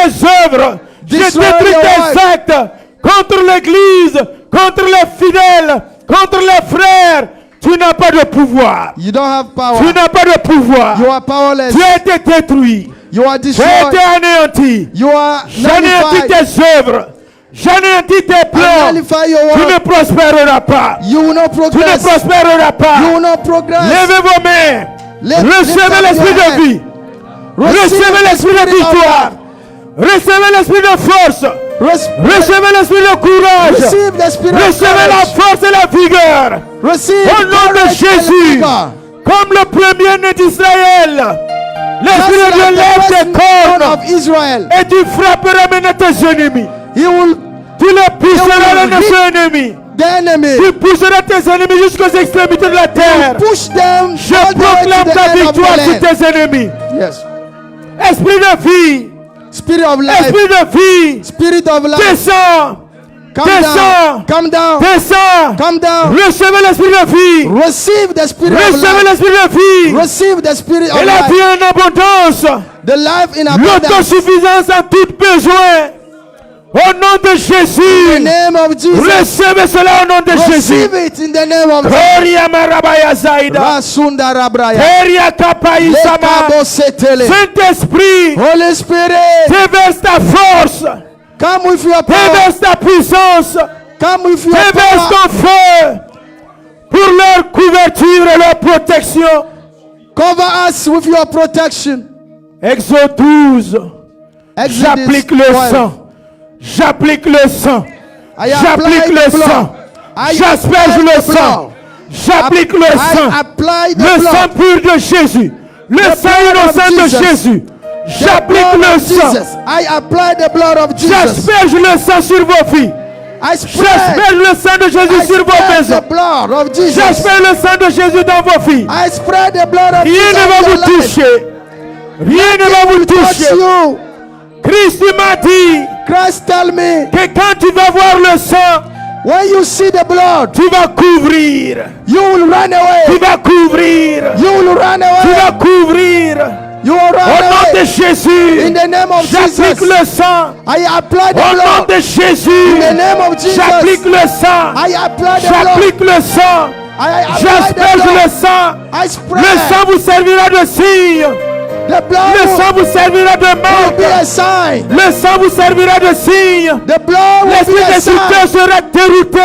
œuvres. J'ai Destroy détruit your tes wife. actes contre l'Église, contre les fidèles Contre les frères, tu n'as pas de pouvoir. You don't have Tu power. n'as pas de pouvoir. You are powerless. Tu as été détruit. You are Tu as été destroyed. anéanti. You are J'anéantis nullified. tes œuvres. J'anéantis tes I plans. nullify your Tu ne work. prospéreras pas. You will not Tu ne progress. prospéreras pas. You will not progress. Levez vos mains. Lift Recevez up l'esprit your de hand. vie. Recevez l'esprit de victoire. Recevez l'esprit de force. Recevez l'esprit de courage. Receive the spirit of Recevez la courage. force et la vigueur. Receive Au nom de courage and Jésus. vigor. Comme le premier-né d'Israël. L'esprit Just de Dieu like lève the tes first born cornes. of Israel, Et tu frapperas maintenant tes ennemis. he will Tu les pousseras will dans hit tes ennemis. the enemy. Tu pousseras tes ennemis jusqu'aux extrémités de la terre. Push them Je all the way proclame to the ta end of victoire the sur land. tes ennemis. Yes. Esprit de vie. Spirit of life. Esprit de vie. Spirit of life. Descends. Come down. Descends. Come down. Descends. Come down. Recevez l'esprit de vie. Receive the spirit of Recevez life. l'esprit de vie. Receive the spirit of Et la vie life. en abondance. The life in abundance. L'autosuffisance en tout besoin. Au nom de In the Jésus. name of Jesus. Recevez cela au nom de Jésus. Receive it in the name of Jesus. Koria marabaya zaida. Rasunda rabraya. Koria kapai sama. Lekabo setele. Saint-Esprit, Holy Spirit, déverse ta force. come with your power. Déverse ta puissance. Come with your Déverse power. ton feu pour leur couverture et leur protection. Cover us with your protection. Exode 12. Exodus J'applique le 12. sang. J'applique le sang. I J'applique apply le the blood. sang. I J'asperge apply le the sang. blood. J'applique le sang. I apply the Le sang blood. pur de Jésus. Le sang blood of innocent de Jesus. Jésus. The J'applique blood le of sang. Jesus. I apply the blood of Jesus. J'asperge le sang sur vos vies. I spread, J'asperge le sang de Jésus I sur vos spread maisons. the blood of Jesus. J'asperge le sang de Jésus dans vos vies. I spread the blood of Rien Jesus ne va in vous your life. toucher. Rien ne va vous Touch toucher. you. Christ m'a dit Christ tell me, que quand tu vas voir le sang, when you see the blood, tu vas couvrir. you will run Tu away. vas couvrir. You will run Tu away. vas couvrir. You will Au run nom de away. Jésus, In the name of j'applique Jesus. le sang. I apply the Au nom blood. de Jésus, In the name of Jesus. j'applique le sang. I apply the blood. J'applique le sang. I apply the J'asperge le blood. sang. I Le spread. sang vous servira de signe. The blood Le sang vous servira de will be marque. a sign. Le sang vous servira de signe. The blood will L'esprit be a destructeur sign. sera dérouté.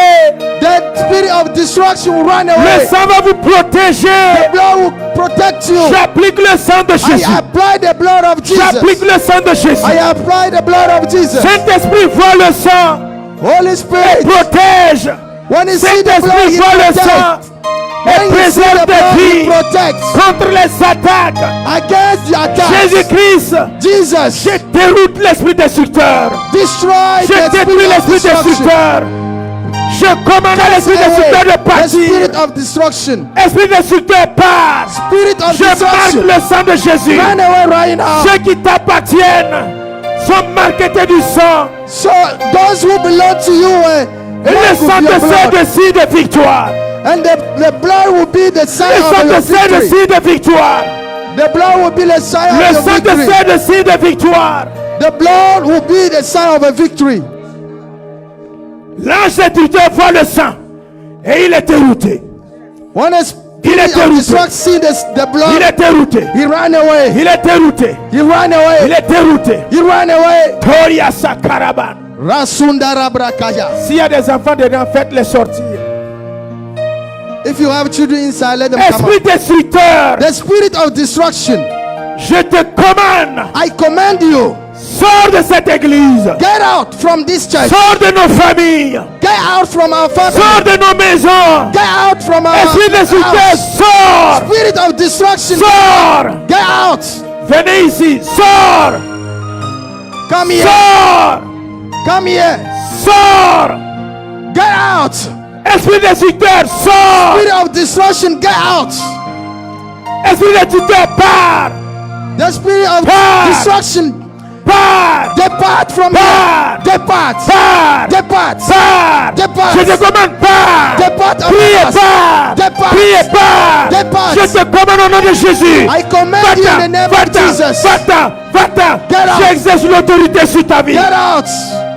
The spirit of destruction will run Le away. sang va vous The protéger. blood will protect you. J'applique le sang de I Jésus. apply the blood of J'applique Jesus. le sang de I Jésus. apply the blood of Jesus. Saint-Esprit voit le sang. Holy Spirit, Protège. when you see the blood, Saint-Esprit he voit le sang. protects. Et When you see préserve the tes blood, he vies protects. contre les attaques. Against the attacks, Jésus-Christ, Jesus je déroute l'esprit destructeur. destroy Je the détruis spirit of l'esprit destruction. destructeur. Je commande à l'esprit destructeur de The spirit partir. of destruction. Esprit destructeur, part. Spirit of Je marque destruction. le sang de Jésus. Run away right now. Ceux qui t'appartiennent sont marqués du sang. So those who belong to you, Et le sang te sert de signe de victoire. and the blood will be the sign Le sang of your te sert de victory. signe de victoire. The blood will be the sign Le of your sang te victory. sert de signe de victoire. The blood will be the sign of a victory. L'ange destructeur voit le sang et il est dérouté. When a spirit of dérouté. destruction see the Il blood, est dérouté. he ran away. Il est dérouté. He ran Il away. est dérouté. He ran away. Toria Sakaraban. Rasundara brakaya. S'il y a des enfants dedans, faites-les sortir. If you have children inside, let them come Esprit out. destructeur, The spirit of destruction, je te commande, I command you, sors de cette église. get out from this church. Sors de nos familles. Get out from our family. Sors de nos maisons. Get out from our Esprit destructeur, house. sors. Spirit of destruction, Sors. get out. Venez ici. Sors. Come here. Sors. Come here. Sors. Get out. Esprit destructeur, sors. Spirit of destruction, get out. Esprit destructeur, pars. The spirit of Pars. destruction, Pars. depart from Pars. here. Depart. Pars. Depart. Pars. Depart. Je te commande, pars. Depart of Priez, us. pars. Depart. Priez, N'ayez pas. Depart. Je te commande au nom de Jésus. I command you in the name of Jesus. Va-t'en. Get out. J'exerce l'autorité sur ta vie. Get out.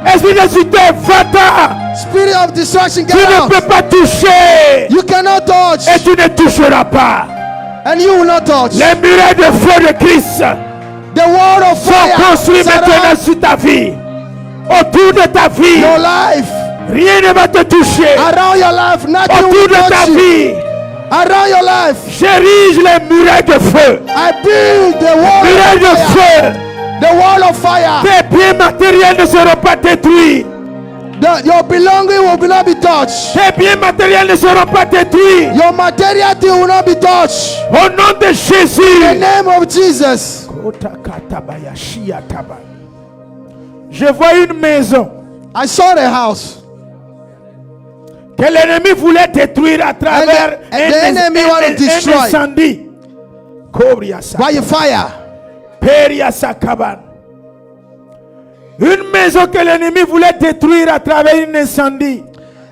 Esprit destructeur, va-t'en. Spirit of destruction, Tu get ne out. peux pas toucher. You cannot touch. Et tu ne toucheras pas. And you will not touch. Les murailles de feu de Christ The wall of sont fire construits maintenant surround sur ta vie. Autour de ta vie. your life. Rien ne va te toucher. Around your life, nothing Autour will de ta touch you. vie. Around your life, J'érige les murailles de feu. I build the wall Murailles of de fire. feu. The wall of fire. Tes biens matériels ne seront pas détruits. Your belonging will not be touched. Tes biens matériels ne seront pas détruits. Your materiality will not be touched. Au nom de In the Jésus. name of Jesus. Je vois une maison I saw the house. que l'ennemi voulait détruire à travers And the enemy wanted to destroy. un incendie. By a fire. Une maison que l'ennemi voulait détruire à travers un incendie.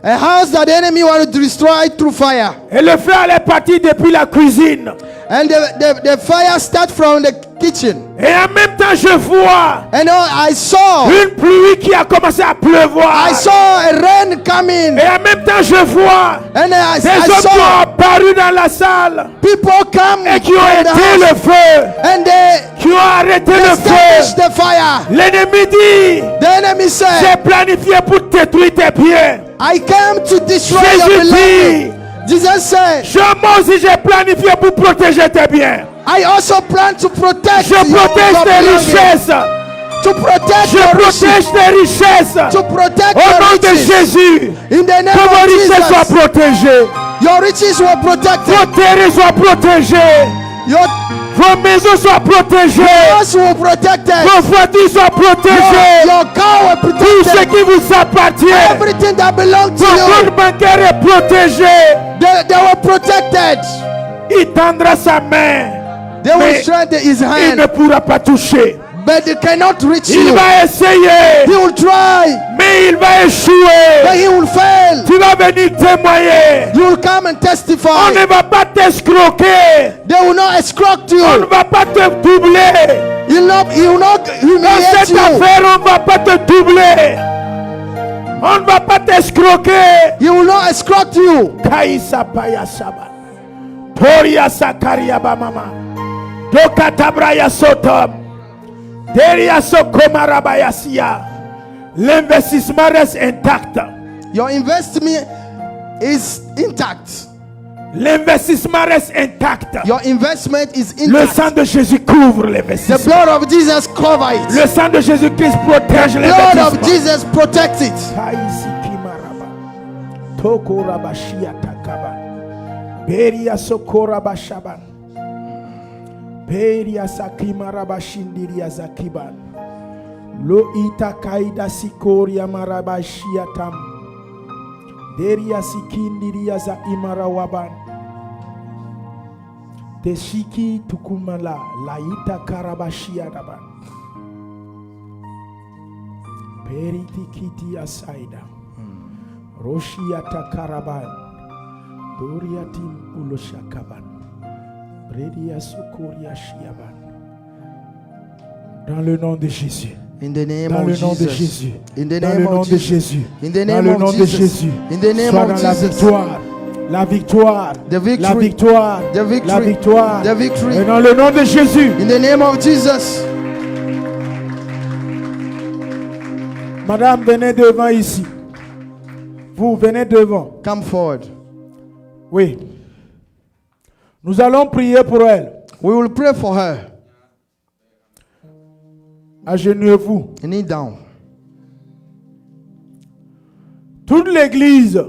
A house that the enemy wanted to destroy through fire. Et le feu allait partir depuis la cuisine. And the fire start from the kitchen. Et en même temps, je vois And I saw une pluie qui a commencé à pleuvoir. a rain coming. Et en même temps, je vois And I des hommes qui saw ont apparu dans la salle people come et qui ont from the éteint house le feu, and they qui ont arrêté le established feu. the fire. L'ennemi dit, The enemy said, j'ai planifié pour détruire tes biens. I came to destroy your Jésus belonging. dit, Jesus said, moi aussi j'ai planifié pour protéger tes biens. I also plan to protect Je protège your tes belonging. richesses. To protect Je your protège riches. tes richesses. To protect Au your nom de riches. Jésus, In the name que vos of richesses soient Jesus, protégées. your riches were protected. Vos terres soient protégées. Your Vos maisons soient protégées. house were protected. Vos voitures soient protégées. Your car were Tout ce protected. qui vous appartient. Everything that belonged to Vos you, comptes bancaires est protégé. they were protected. Il tendra sa main. They will Mais strengthen his il ne hand, pourra pas toucher. but they cannot reach Il you. va essayer, He will try, mais il va but échouer. he will fail. Tu vas venir témoigner. You will come and On testify. ne va pas t'escroquer. They will not extract On ne you. va pas te doubler. He will not Dans humiliate cette you. affaire, on ne va pas te doubler. On ne va pas t'escroquer. He will not extract you. Kaisa paya saba. Toria sakaria ba mama. Dokatabraya sotom. Deria sokomarabaya siya. L'investissement reste intact. Your investment is intact. L'investissement reste intact. Your investment is Le intact. sang de Jésus couvre The l'investissement. blood of Jesus cover it. Le sang de Jésus-Christ protège Blood of l'investissement. Jesus protects it. Kaisi kimaraba. Toko rabashia takaba. Beria sokora bashaban. Beria sakima rabashindiria zakiban. Lo ita kaida sikoria marabashia tam. Deria sikindiria za imarawaban. Teshiki tukumala la ita karabashia daban. Periti kiti asaida. Roshiata karaban. Doriatim uloshakaban. Bredia sukoria shiaban. Dans le nom de Jésus. In the name Dans of le nom de Jesus. Jésus. In the Dans name le nom of de Jesus. Jésus. In the Dans name le of nom de Jesus. Jésus. In the name Sois of dans la Jesus. victoire. La victoire. The victory. La victoire. The victory. La victoire. The victory. Et dans le nom de Jésus. In the name of Jesus. Madame, venez devant ici. Vous venez devant. Come forward. Oui. Nous allons prier pour elle. We will pray for her. Agenouillez-vous. Kneel down. Toute l'église.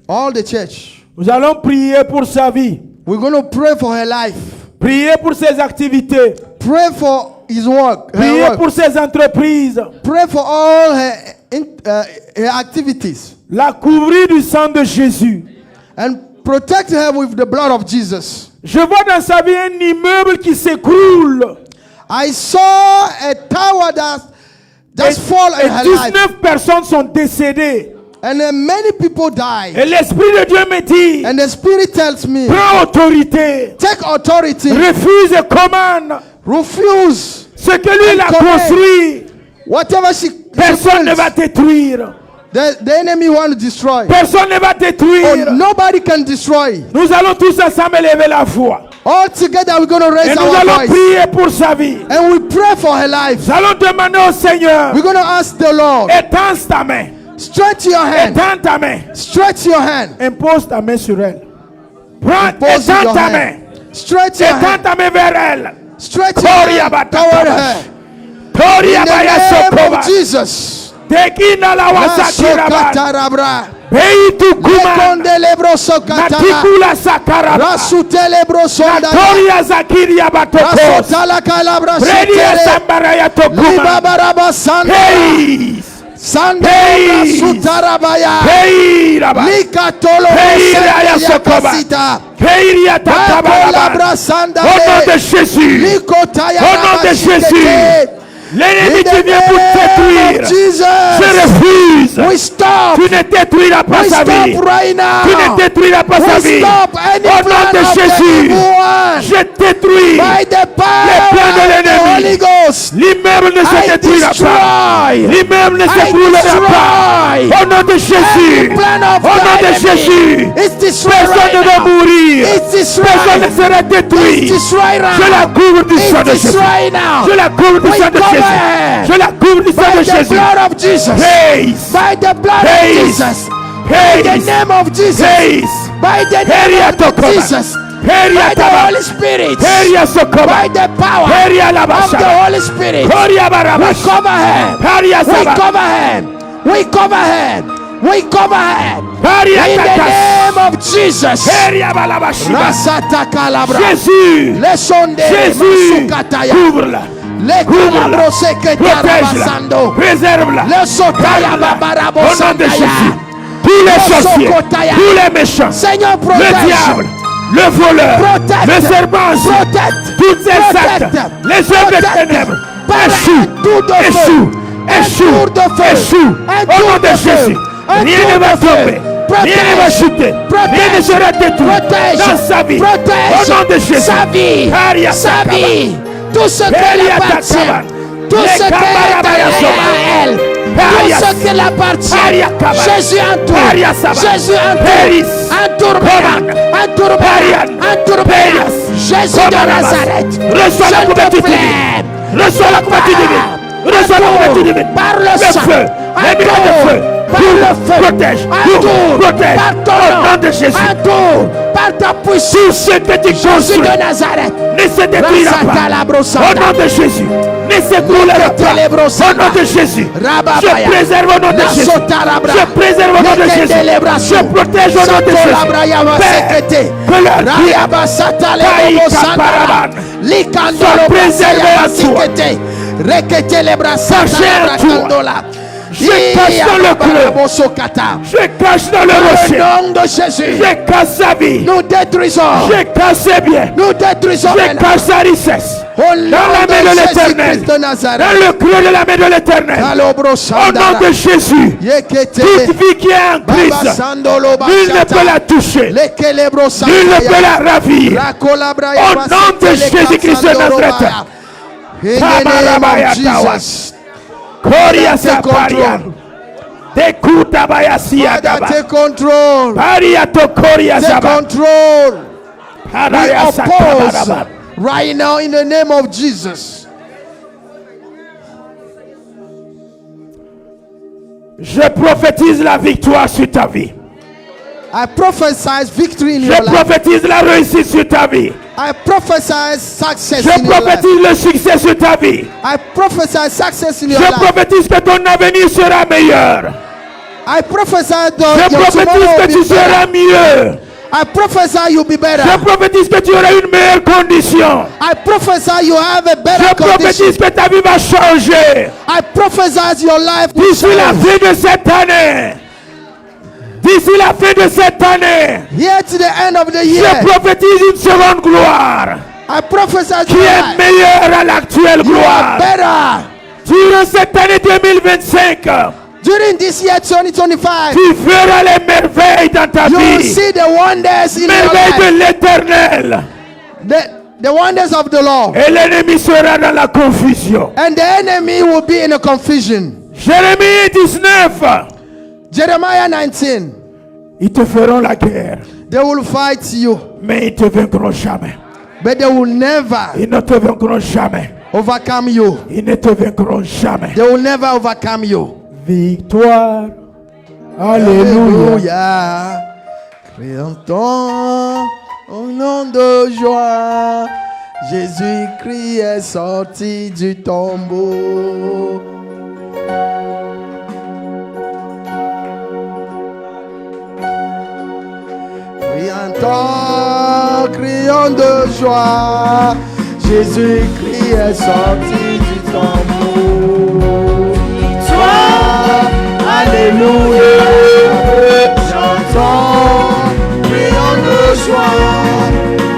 All the church. Nous allons prier pour sa vie. We're going to pray for her life. Prier pour ses activités. Pray for his work. Her Prier work. pour ses entreprises. Pray for all her activities. La couvrir du sang de Jésus. And protect her with the blood of Jesus. Je vois dans sa vie un immeuble qui s'écroule. I saw a tower that's fallen Et in her life. 19 personnes sont décédées. And then many people died. Et l'Esprit de Dieu me dit, And the Spirit tells me, prends autorité, take authority, refuse et commande. refuse. Ce que lui il a Command. construit, Whatever she personne ne plants, va détruire. the enemy want to destroy. Personne ne va détruire. Oh, nobody can destroy. Nous allons tous ensemble élever la voix. All together we're going to Et raise nous our allons voice. prier pour sa vie. And we pray for her life. Nous allons demander au Seigneur, We're going to ask the Lord, étends ta main. stretch your hand. Étends ta main. Stretch your hand. Impose ta main sur elle. Prends, Impose étends your ta hand. main. Stretch your Étends hand. ta main vers elle. Stretch your Koria hand bata toward tabash. her. Koria In the baya name sokoba. of Jesus. Tekina la wasakira ba. Rasokatarabra. Pei tu kuma. Lekondelebro sokatara. Natikula sakaraba. Rasutelebro sondara. Toria zakiria batokos. Rasotala kalabra Predia sotele. sambara ya tokuma. Libabaraba sandara. Hey. Sandara Hey. sutarabaya. Hey raba. Likatolo Hey raya sete sokoba. yakasita. Hey ria tatabaraba. Bakolabra Au sandale. nom de Jésus. Likotaya Au nom de Jésus. L'ennemi In qui the vient pour name détruire, of je Jesus. refuse. We stop. Tu ne détruiras pas We sa vie. stop right now. Tu ne détruiras pas sa We vie. stop any Au nom plan de of the Jésus, evil one. je détruis. By the power Les plans de of the l'ennemi. Holy Ghost. L'immeuble ne se I détruira pas. destroy. L'immeuble ne I s'écroulera pas. destroy. Au nom de Jésus. Every plan of Au nom the de enemy. Jésus. It's destroyed Personne right ne va now. mourir. It's destroyed. Personne ne sera It's détruit. destroyed Je la now. couvre du sang de It's Jésus. destroyed now. Je la couvre du We sang de cover Jésus. her. Je la couvre du sang By de the Jésus. blood of Jesus. Praise. By the blood of Praise. Jesus. By the Praise. name of Jesus. Praise. By the Heria name of Tokoba. Jesus. Heria By the Taba. Holy Spirit. Heria Sokoba. By the power Heria of the Labashaba. Holy Spirit. Koria We Barabash. cover him. Heria We Saba. cover him. We cover him. We cover him. Heria In the Tatas. name of Jesus. Heria Balabashiba. Rasata kalabra. Jésus. Le sonde Jésus. masukataya. Couvre-la. Le Couvre-la. calabro seketara Protège-la. basando. Préserve-la. Le sotaya babarabo Au nom de sandaya. Jésus. Tous les sorciers. Sokotaya. Tous les méchants. Seigneur, Le protège. diable. Le voleur. Protect. Le serpent. Protect. Toutes ces Protect. sectes. Les œuvres des Protect. ténèbres. Par un Échouent. tour de feu. Échouent. Un Échouent. tour de feu. Échouent. Un Au tour nom de de feu. Jésus. Un Rien tour ne va de feu. tomber. Protège. Rien ne va chuter. Protège. Rien ne sera détruit. Protège. Dans sa vie. Protège. Au nom de Jésus. Sa vie. Aria Sa Sakaba. vie. Tout ce qui Aria l'appartient. Takaba. Tout Les ce qui est Kabarabaya à Soba. elle. Aria Tout ce qui l'appartient. Aria Kaba. Jésus entoure. Aria Saba. Jésus Péris. entoure. Entoure. Périan. Entoure. Périas. Jésus de Barnabas. Nazareth. Reçois la Je te couverture plains. divine. Reçois la couverture divine. Reçois la couverture divine. Par le sang. feu. Les milliers de feu. Par le feu. Protège. Entoure. Protège. Par ton Au nom de Jésus. Entoure. Par ta puissance. Tout ce que tu Jésus construis de Nazareth. ne se détruira pas. Au nom de Jésus. Ne s'écroulera pas. Au nom de Jésus. Je préserve au nom de Jésus. Je préserve au nom de Jésus. Je protège au nom de Jésus. Père, que leur vie soit préservée à toi. Sachez à toi. Je cache dans le creux. Je cache dans le rocher. Nom de Jésus. Je cache sa vie. Nous détruisons. Je cache ses biens. Nous détruisons. Je cache sa richesse. Au Dans nom la de main de Jésus-Christ l'Éternel. de Nazareth. Dans le creux de la main de l'Éternel. Au nom de Jésus. Toute vie qui est en Christ, nul ne peut la toucher. Nul ne peut la ravir. Au nom de Jésus-Christ de Nazareth. In the name of Jesus. Koria Take Saparia. control. Tekuta Bayasia Father, Daba. take control. Paria to Koria Take Zaba. control. We Haraya oppose Sakabaraba. right now in the name of Jesus. Je prophétise la victoire sur ta vie. I prophesy victory in Je your life. prophétise la réussite sur ta vie. I prophesy success Je in your life. prophétise le succès sur ta vie. I prophesy success in your Je life. prophétise que ton avenir sera meilleur. I prophesy Je that your prophétise tomorrow que will tu be better. seras mieux. I prophesy you'll be better. Je prophétise que tu auras une meilleure condition. I prophesy you have a Je better prophétise condition. que ta vie va changer. I prophesy your life will D'ici la change. fin de cette année. D'ici la fin de cette année. Here to the end of the Je year. prophétise une seconde gloire. I prophesy Qui your est life. meilleure à l'actuelle You are gloire. better. Durant cette année 2025. During this year 2025, tu feras les merveilles dans ta you will vie. see the wonders in your Merveilles life. de l'Éternel. The wonders of the Lord. Et l'ennemi sera dans la confusion. And the enemy will be in a confusion. Jérémie 19. Jeremiah 19. Ils te feront la guerre, They will fight you, mais ils te vaincront jamais. but they will never Ils ne te vaincront jamais. overcome you. Ils ne te vaincront jamais. They will never overcome you. Victoire. Alléluia. Alléluia. Chantons au nom de joie. Jésus-Christ est sorti du tombeau. Crions de joie, Jésus-Christ est sorti du tombeau. Victoire, alléluia, chantons, crions de joie,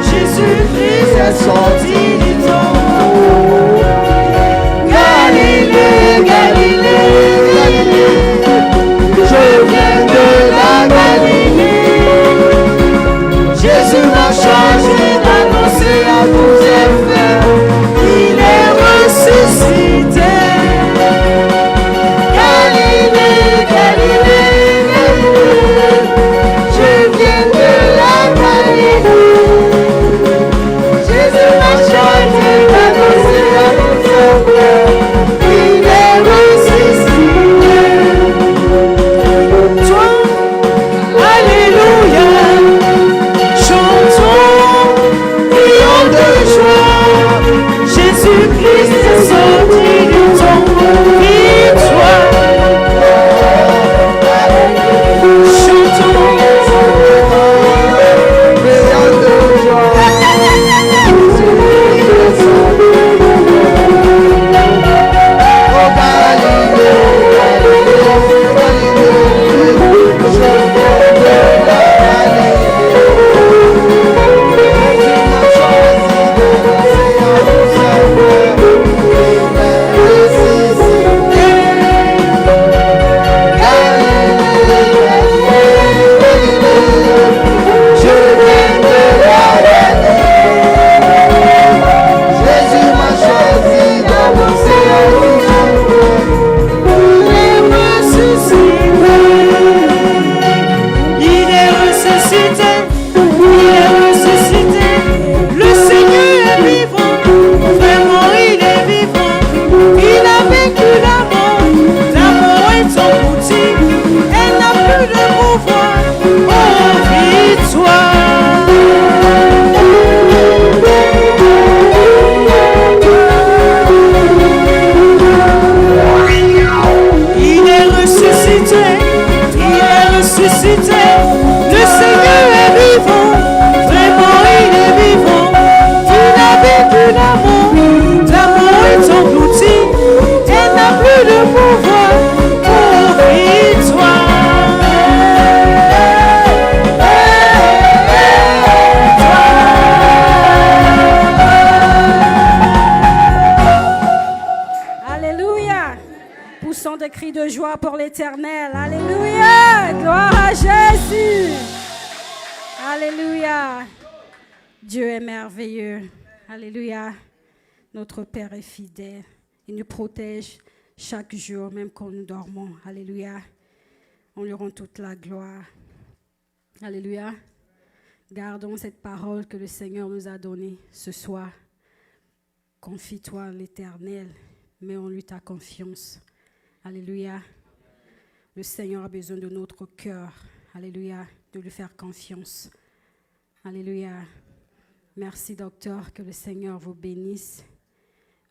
Jésus-Christ est sorti du tombeau. Galilée, Galilée, Galilée, je viens de la Galilée. Jésus m'a chargé d'annoncer à tous ses frères qu'il est ressuscité. Galilée, Galilée, Galilée, je viens de la Galilée. Jésus m'a chargé d'annoncer à tous ses frères qu'il est ressuscité. Toi, alléluia. Jésus-Christ est sorti du tombeau. Victoire. Chantons. Prions de joie. Oh Galilée, Galilée, Galilée, je viens de la Galilée. Notre Père est fidèle. Il nous protège chaque jour, même quand nous dormons. Alléluia. On lui rend toute la gloire. Alléluia. Gardons cette parole que le Seigneur nous a donnée ce soir. Confie-toi à l'Éternel. Mets en lui ta confiance. Alléluia. Le Seigneur a besoin de notre cœur. Alléluia. De lui faire confiance. Alléluia. Merci, docteur. Que le Seigneur vous bénisse.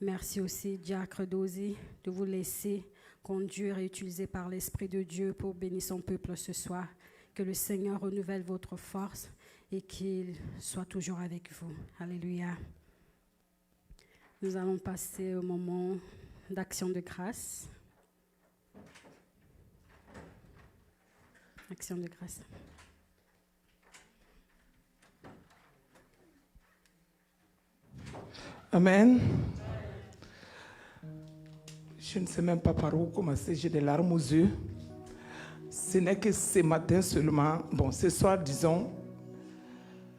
Merci aussi, diacre Dozy, de vous laisser conduire et utiliser par l'Esprit de Dieu pour bénir son peuple ce soir. Que le Seigneur renouvelle votre force et qu'il soit toujours avec vous. Alléluia. Nous allons passer au moment d'action de grâce. Action de grâce. Amen. Je ne sais même pas par où commencer, j'ai des larmes aux yeux. ce n'est que ce matin seulement, bon, ce soir, disons,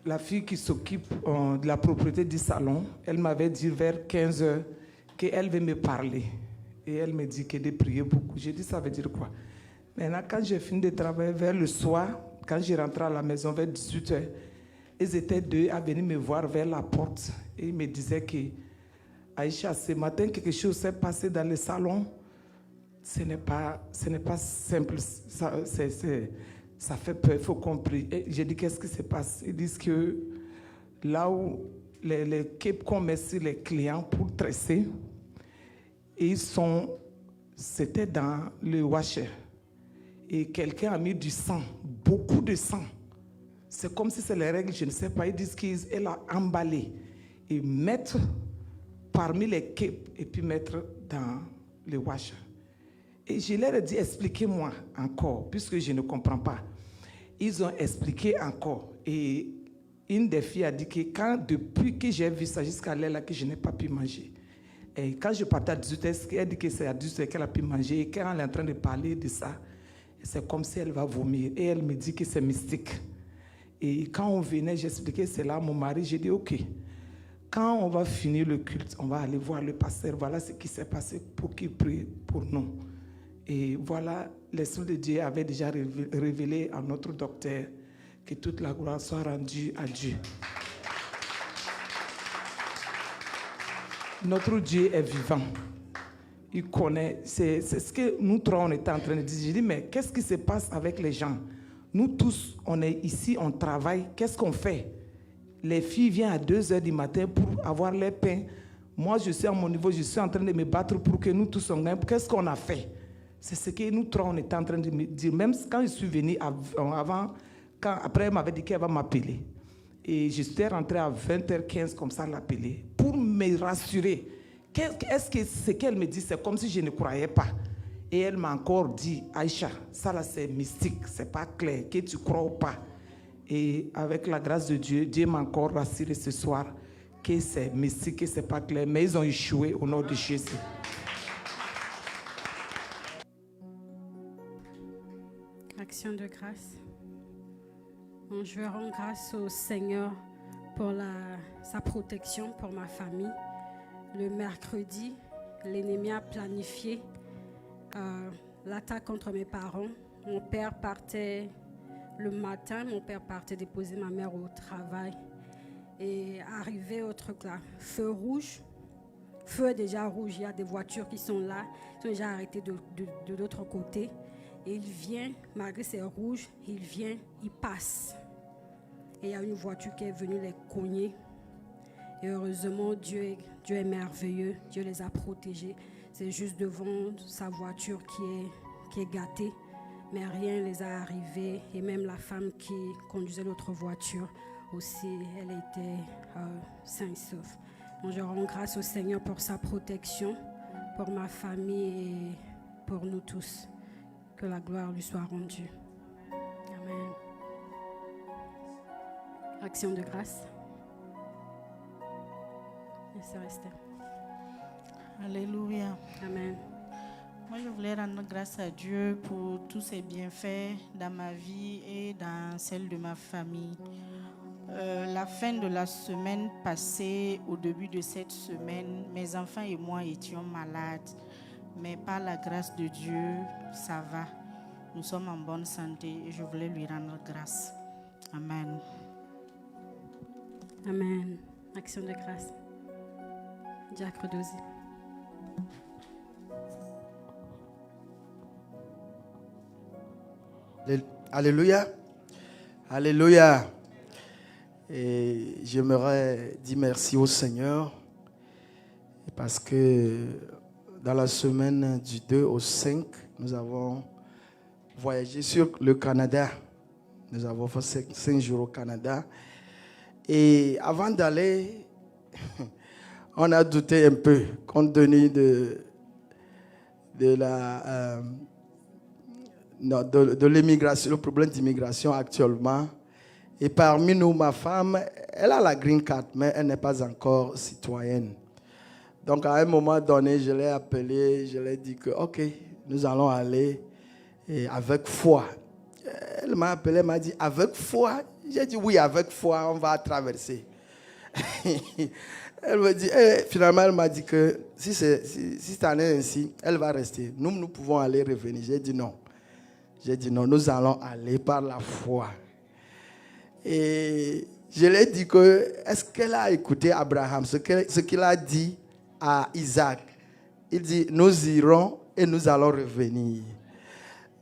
la fille qui s'occupe de la propriété du salon, elle m'avait dit vers 15 h qu'elle veut me parler. Et elle me dit que de prier beaucoup. J'ai dit, ça veut dire quoi? Maintenant, quand j'ai fini de travailler vers le soir, quand j'ai rentré à la maison vers 18 h, ils étaient deux à venir me voir vers la porte. Et ils me disaient que, Aïcha, ce matin, quelque chose s'est passé dans le salon. Ce n'est pas simple. Ça fait peur, il faut comprendre. Et j'ai dit, qu'est-ce qui se passe? Ils disent que là où les capes qu'on met sur les clients pour tresser, c'était dans le washer. Et quelqu'un a mis du sang, beaucoup de sang. C'est comme si c'est les règles, je ne sais pas. Ils disent qu'elle a emballé et mettre parmi les capes et puis mettre dans le washer. Et je leur ai dit, expliquez-moi encore, puisque je ne comprends pas. Ils ont expliqué encore. Et une des filles a dit que depuis que j'ai vu ça jusqu'à l'heure là, que je n'ai pas pu manger. Et quand je partais à 18h, elle dit que c'est à 18h qu'elle a pu manger. Et quand elle est en train de parler de ça, c'est comme si elle va vomir. Et elle me dit que c'est mystique. Et quand on venait, j'expliquais cela à mon mari. J'ai dit, OK, quand on va finir le culte, on va aller voir le pasteur. Voilà ce qui s'est passé pour qu'il prie pour nous. Et voilà, l'Esprit de Dieu avait déjà révélé à notre docteur que toute la gloire soit rendue à Dieu. Notre Dieu est vivant. Il connaît. C'est ce que nous trois, on était en train de dire. J'ai dit, mais qu'est-ce qui se passe avec les gens? Nous tous, on est ici, on travaille. Qu'est-ce qu'on fait? Les filles viennent à 2 h du matin pour avoir leur pain. Moi, je suis à mon niveau, je suis en train de me battre pour que nous tous on gagne. Qu'est-ce qu'on a fait? C'est ce que nous trois, on était en train de me dire. Même quand je suis venu avant, après elle m'avait dit qu'elle va m'appeler. Et j'étais rentré à 20h15 comme ça, l'appeler, pour me rassurer. Est-ce que ce qu'elle me dit, c'est comme si je ne croyais pas. Et elle m'a encore dit, Aïcha, ça là c'est mystique, c'est pas clair, que tu crois ou pas. Et avec la grâce de Dieu, Dieu m'a encore rassuré ce soir que c'est mystique, que c'est pas clair. Mais ils ont échoué au nom de Jésus. Action de grâce. Je rends grâce au Seigneur pour sa protection pour ma famille. Le mercredi, l'ennemi a planifié l'attaque contre mes parents. Mon père partait le matin, déposer ma mère au travail. Et arrivé au truc là, feu rouge. Feu est déjà rouge, il y a des voitures qui sont là, qui sont déjà arrêtées de l'autre côté. Et il vient, malgré c'est rouge, il vient, il passe. Et il y a une voiture qui est venue les cogner. Et heureusement, Dieu est merveilleux. Dieu les a protégés. C'est juste devant sa voiture qui est gâtée. Mais rien ne les a arrivés. Et même la femme qui conduisait l'autre voiture aussi, elle était saine et sauve. Donc, je rends grâce au Seigneur pour sa protection, pour ma famille et pour nous tous. Que la gloire lui soit rendue. Amen. Action de grâce. Merci, Esther. Alléluia. Amen. Moi, je voulais rendre grâce à Dieu pour tous ses bienfaits dans ma vie et dans celle de ma famille. La fin de la semaine passée, au début de cette semaine, mes enfants et moi étions malades. Mais par la grâce de Dieu, ça va. Nous sommes en bonne santé et je voulais lui rendre grâce. Amen. Amen. Action de grâce. Diacre Dozy. Alléluia. Alléluia. Et j'aimerais dire merci au Seigneur parce que dans la semaine du 2 au 5, nous avons voyagé sur le Canada. Nous avons fait 5 jours au Canada. Et avant d'aller, on a douté un peu, compte tenu de l'immigration, le problème d'immigration actuellement. Et parmi nous, ma femme, elle a la green card, mais elle n'est pas encore citoyenne. Donc, à un moment donné, je l'ai appelée, je lui ai dit que, OK, nous allons aller avec foi. Elle m'a appelé, elle m'a dit, avec foi? J'ai dit, oui, avec foi, on va traverser. Elle me dit, finalement, elle m'a dit que si ça en est ainsi, elle va rester. Nous pouvons aller revenir. J'ai dit non. Nous allons aller par la foi. Et je lui ai dit que, est-ce qu'elle a écouté Abraham, ce qu'il a dit à Isaac? Il dit, nous irons et nous allons revenir.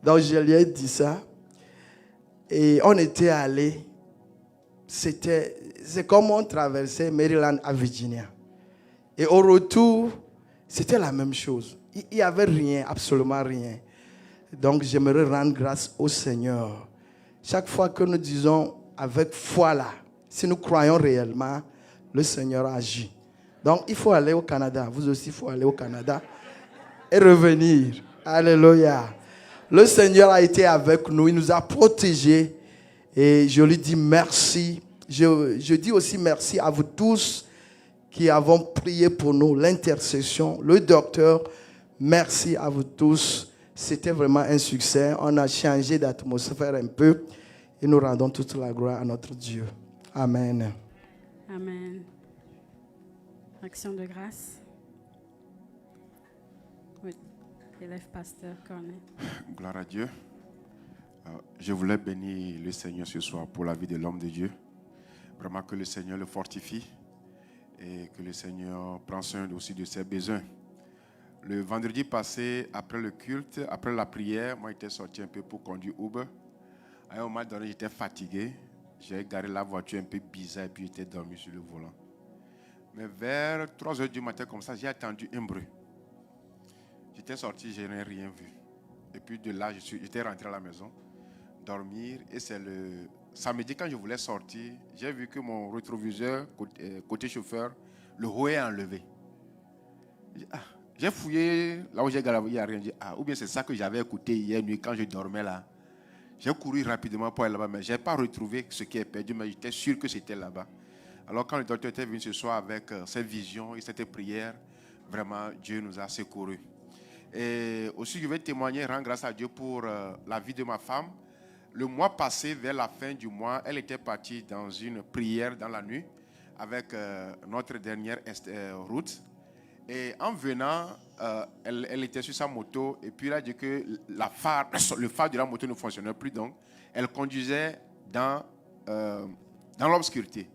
Donc je lui ai dit ça. Et on était allés. C'est comme on traversait Maryland à Virginia. Et au retour, c'était la même chose. Il n'y avait rien, absolument rien. Donc j'aimerais rendre grâce au Seigneur. Chaque fois que nous disons avec foi là, si nous croyons réellement, le Seigneur agit. Donc il faut aller au Canada. Vous aussi, il faut aller au Canada et revenir. Alléluia. Le Seigneur a été avec nous. Il nous a protégés. Et je lui dis merci. Je dis aussi merci à vous tous qui avons prié pour nous. L'intercession, le docteur, merci à vous tous. C'était vraiment un succès. On a changé d'atmosphère un peu. Et nous rendons toute la gloire à notre Dieu. Amen. Amen. Action de grâce. Oui, élève pasteur Cornet. Gloire à Dieu. Je voulais bénir le Seigneur ce soir pour la vie de l'homme de Dieu. Vraiment que le Seigneur le fortifie et que le Seigneur prend soin aussi de ses besoins. Le vendredi passé, après le culte, après la prière, moi j'étais sorti un peu pour conduire Uber. À un moment donné, j'étais fatigué. J'ai garé la voiture un peu bizarre et puis j'étais dormi sur le volant. Mais vers 3 heures du matin, comme ça, j'ai attendu un bruit. J'étais sorti, je n'ai rien vu. Et puis de là, j'étais rentré à la maison, dormir. Et c'est le samedi, quand je voulais sortir, j'ai vu que mon rétroviseur, côté chauffeur, le haut est enlevé. J'ai fouillé là où j'ai garé, il n'y a rien. Ou bien c'est ça que j'avais écouté hier nuit quand je dormais là. J'ai couru rapidement pour aller là-bas, mais je n'ai pas retrouvé ce qui est perdu, mais j'étais sûr que c'était là-bas. Alors quand le docteur était venu ce soir avec cette vision et cette prière, vraiment Dieu nous a secourus. Et aussi je vais témoigner, rendre grâce à Dieu pour la vie de ma femme. Le mois passé, vers la fin du mois, elle était partie dans une prière dans la nuit avec notre dernière route. Et en venant, elle était sur sa moto et puis elle a dit que le phare de la moto ne fonctionnait plus. Donc, elle conduisait dans l'obscurité.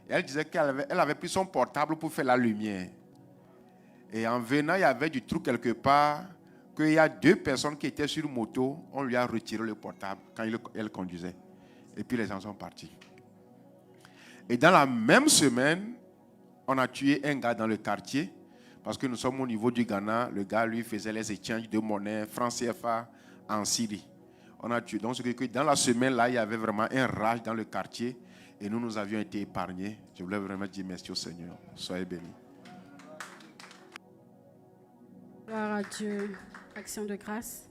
Et elle disait qu'elle avait pris son portable pour faire la lumière. Et en venant, il y avait du trou quelque part, qu'il y a 2 personnes qui étaient sur moto, on lui a retiré le portable quand elle conduisait. Et puis les gens sont partis. Et dans la même semaine, on a tué un gars dans le quartier, parce que nous sommes au niveau du Ghana. Le gars, lui, faisait les échanges de monnaie francs CFA en Syrie. On a tué. Donc, c'est que dans la semaine, là, il y avait vraiment un rage dans le quartier, et nous avions été épargnés. Je voulais vraiment dire merci au Seigneur. Soyez bénis. Gloire à Dieu. Action de grâce.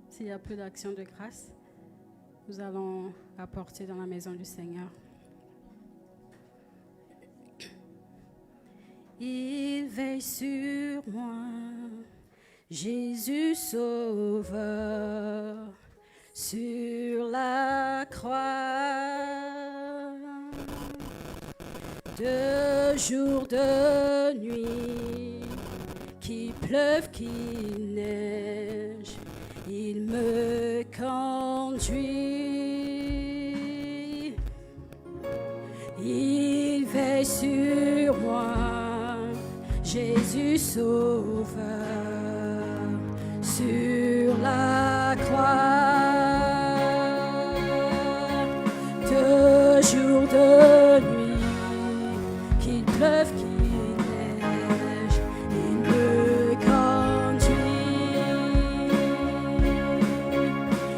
S'il y a peu d'action de grâce, nous allons apporter dans la maison du Seigneur. Il veille sur moi, Jésus sauveur, sur la croix. De jour, de nuit, qu'il pleuve, qu'il neige, il me conduit. Il veille sur moi, Jésus sauveur, sur la croix. De jour, de nuit, qu'il pleuve, qu'il neige, il me conduit.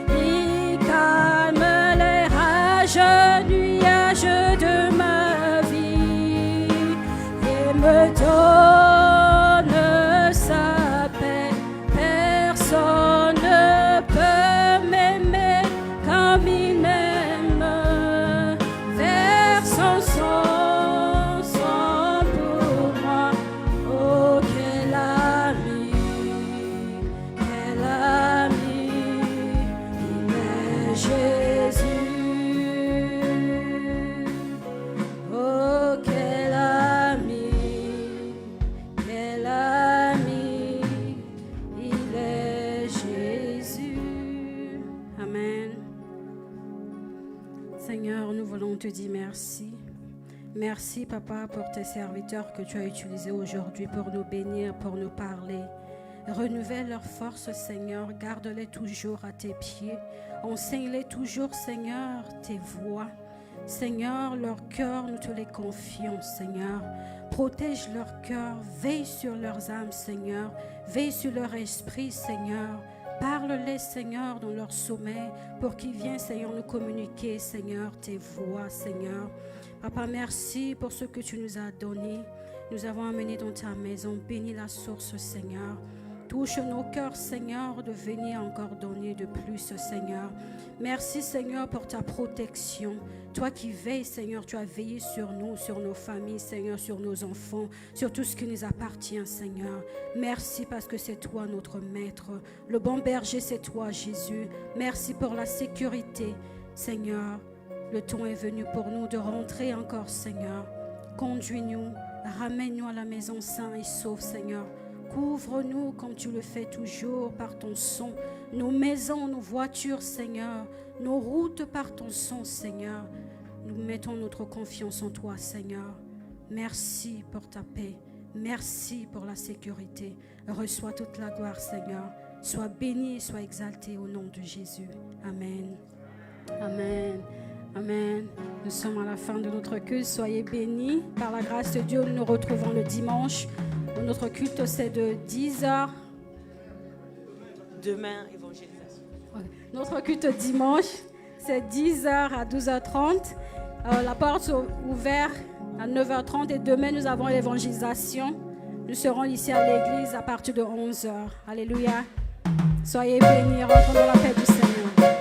Il calme les rages, nuages de ma vie et me donne sa paix. Personne ne peut m'aimer comme il m'aime. Vers son dis merci. Merci, Papa, pour tes serviteurs que tu as utilisés aujourd'hui pour nous bénir, pour nous parler. Renouvelle leur force, Seigneur. Garde-les toujours à tes pieds. Enseigne-les toujours, Seigneur, tes voies. Seigneur, leur cœur, nous te les confions, Seigneur. Protège leur cœur. Veille sur leurs âmes, Seigneur. Veille sur leur esprit, Seigneur. Parle-les, Seigneur, dans leur sommeil pour qu'ils viennent, Seigneur, nous communiquer, Seigneur, tes voies, Seigneur. Papa, merci pour ce que tu nous as donné. Nous avons amené dans ta maison. Bénis la source, Seigneur. Touche nos cœurs, Seigneur, de venir encore donner de plus, Seigneur. Merci, Seigneur, pour ta protection. Toi qui veilles, Seigneur, tu as veillé sur nous, sur nos familles, Seigneur, sur nos enfants, sur tout ce qui nous appartient, Seigneur. Merci parce que c'est toi, notre Maître. Le bon berger, c'est toi, Jésus. Merci pour la sécurité, Seigneur. Le temps est venu pour nous de rentrer encore, Seigneur. Conduis-nous, ramène-nous à la maison sain et sauf, Seigneur. Couvre-nous comme tu le fais toujours par ton sang. Nos maisons, nos voitures, Seigneur. Nos routes par ton sang, Seigneur. Nous mettons notre confiance en toi, Seigneur. Merci pour ta paix. Merci pour la sécurité. Reçois toute la gloire, Seigneur. Sois béni et sois exalté au nom de Jésus. Amen. Amen. Amen. Nous sommes à la fin de notre culte. Soyez bénis. Par la grâce de Dieu, nous nous retrouvons le dimanche. Notre culte, c'est de 10h. Demain, évangélisation. Notre culte dimanche, c'est 10h à 12h30. La porte est ouverte à 9h30 et demain, nous avons l'évangélisation. Nous serons ici à l'église à partir de 11h. Alléluia. Soyez bénis, rentrons dans la paix du Seigneur.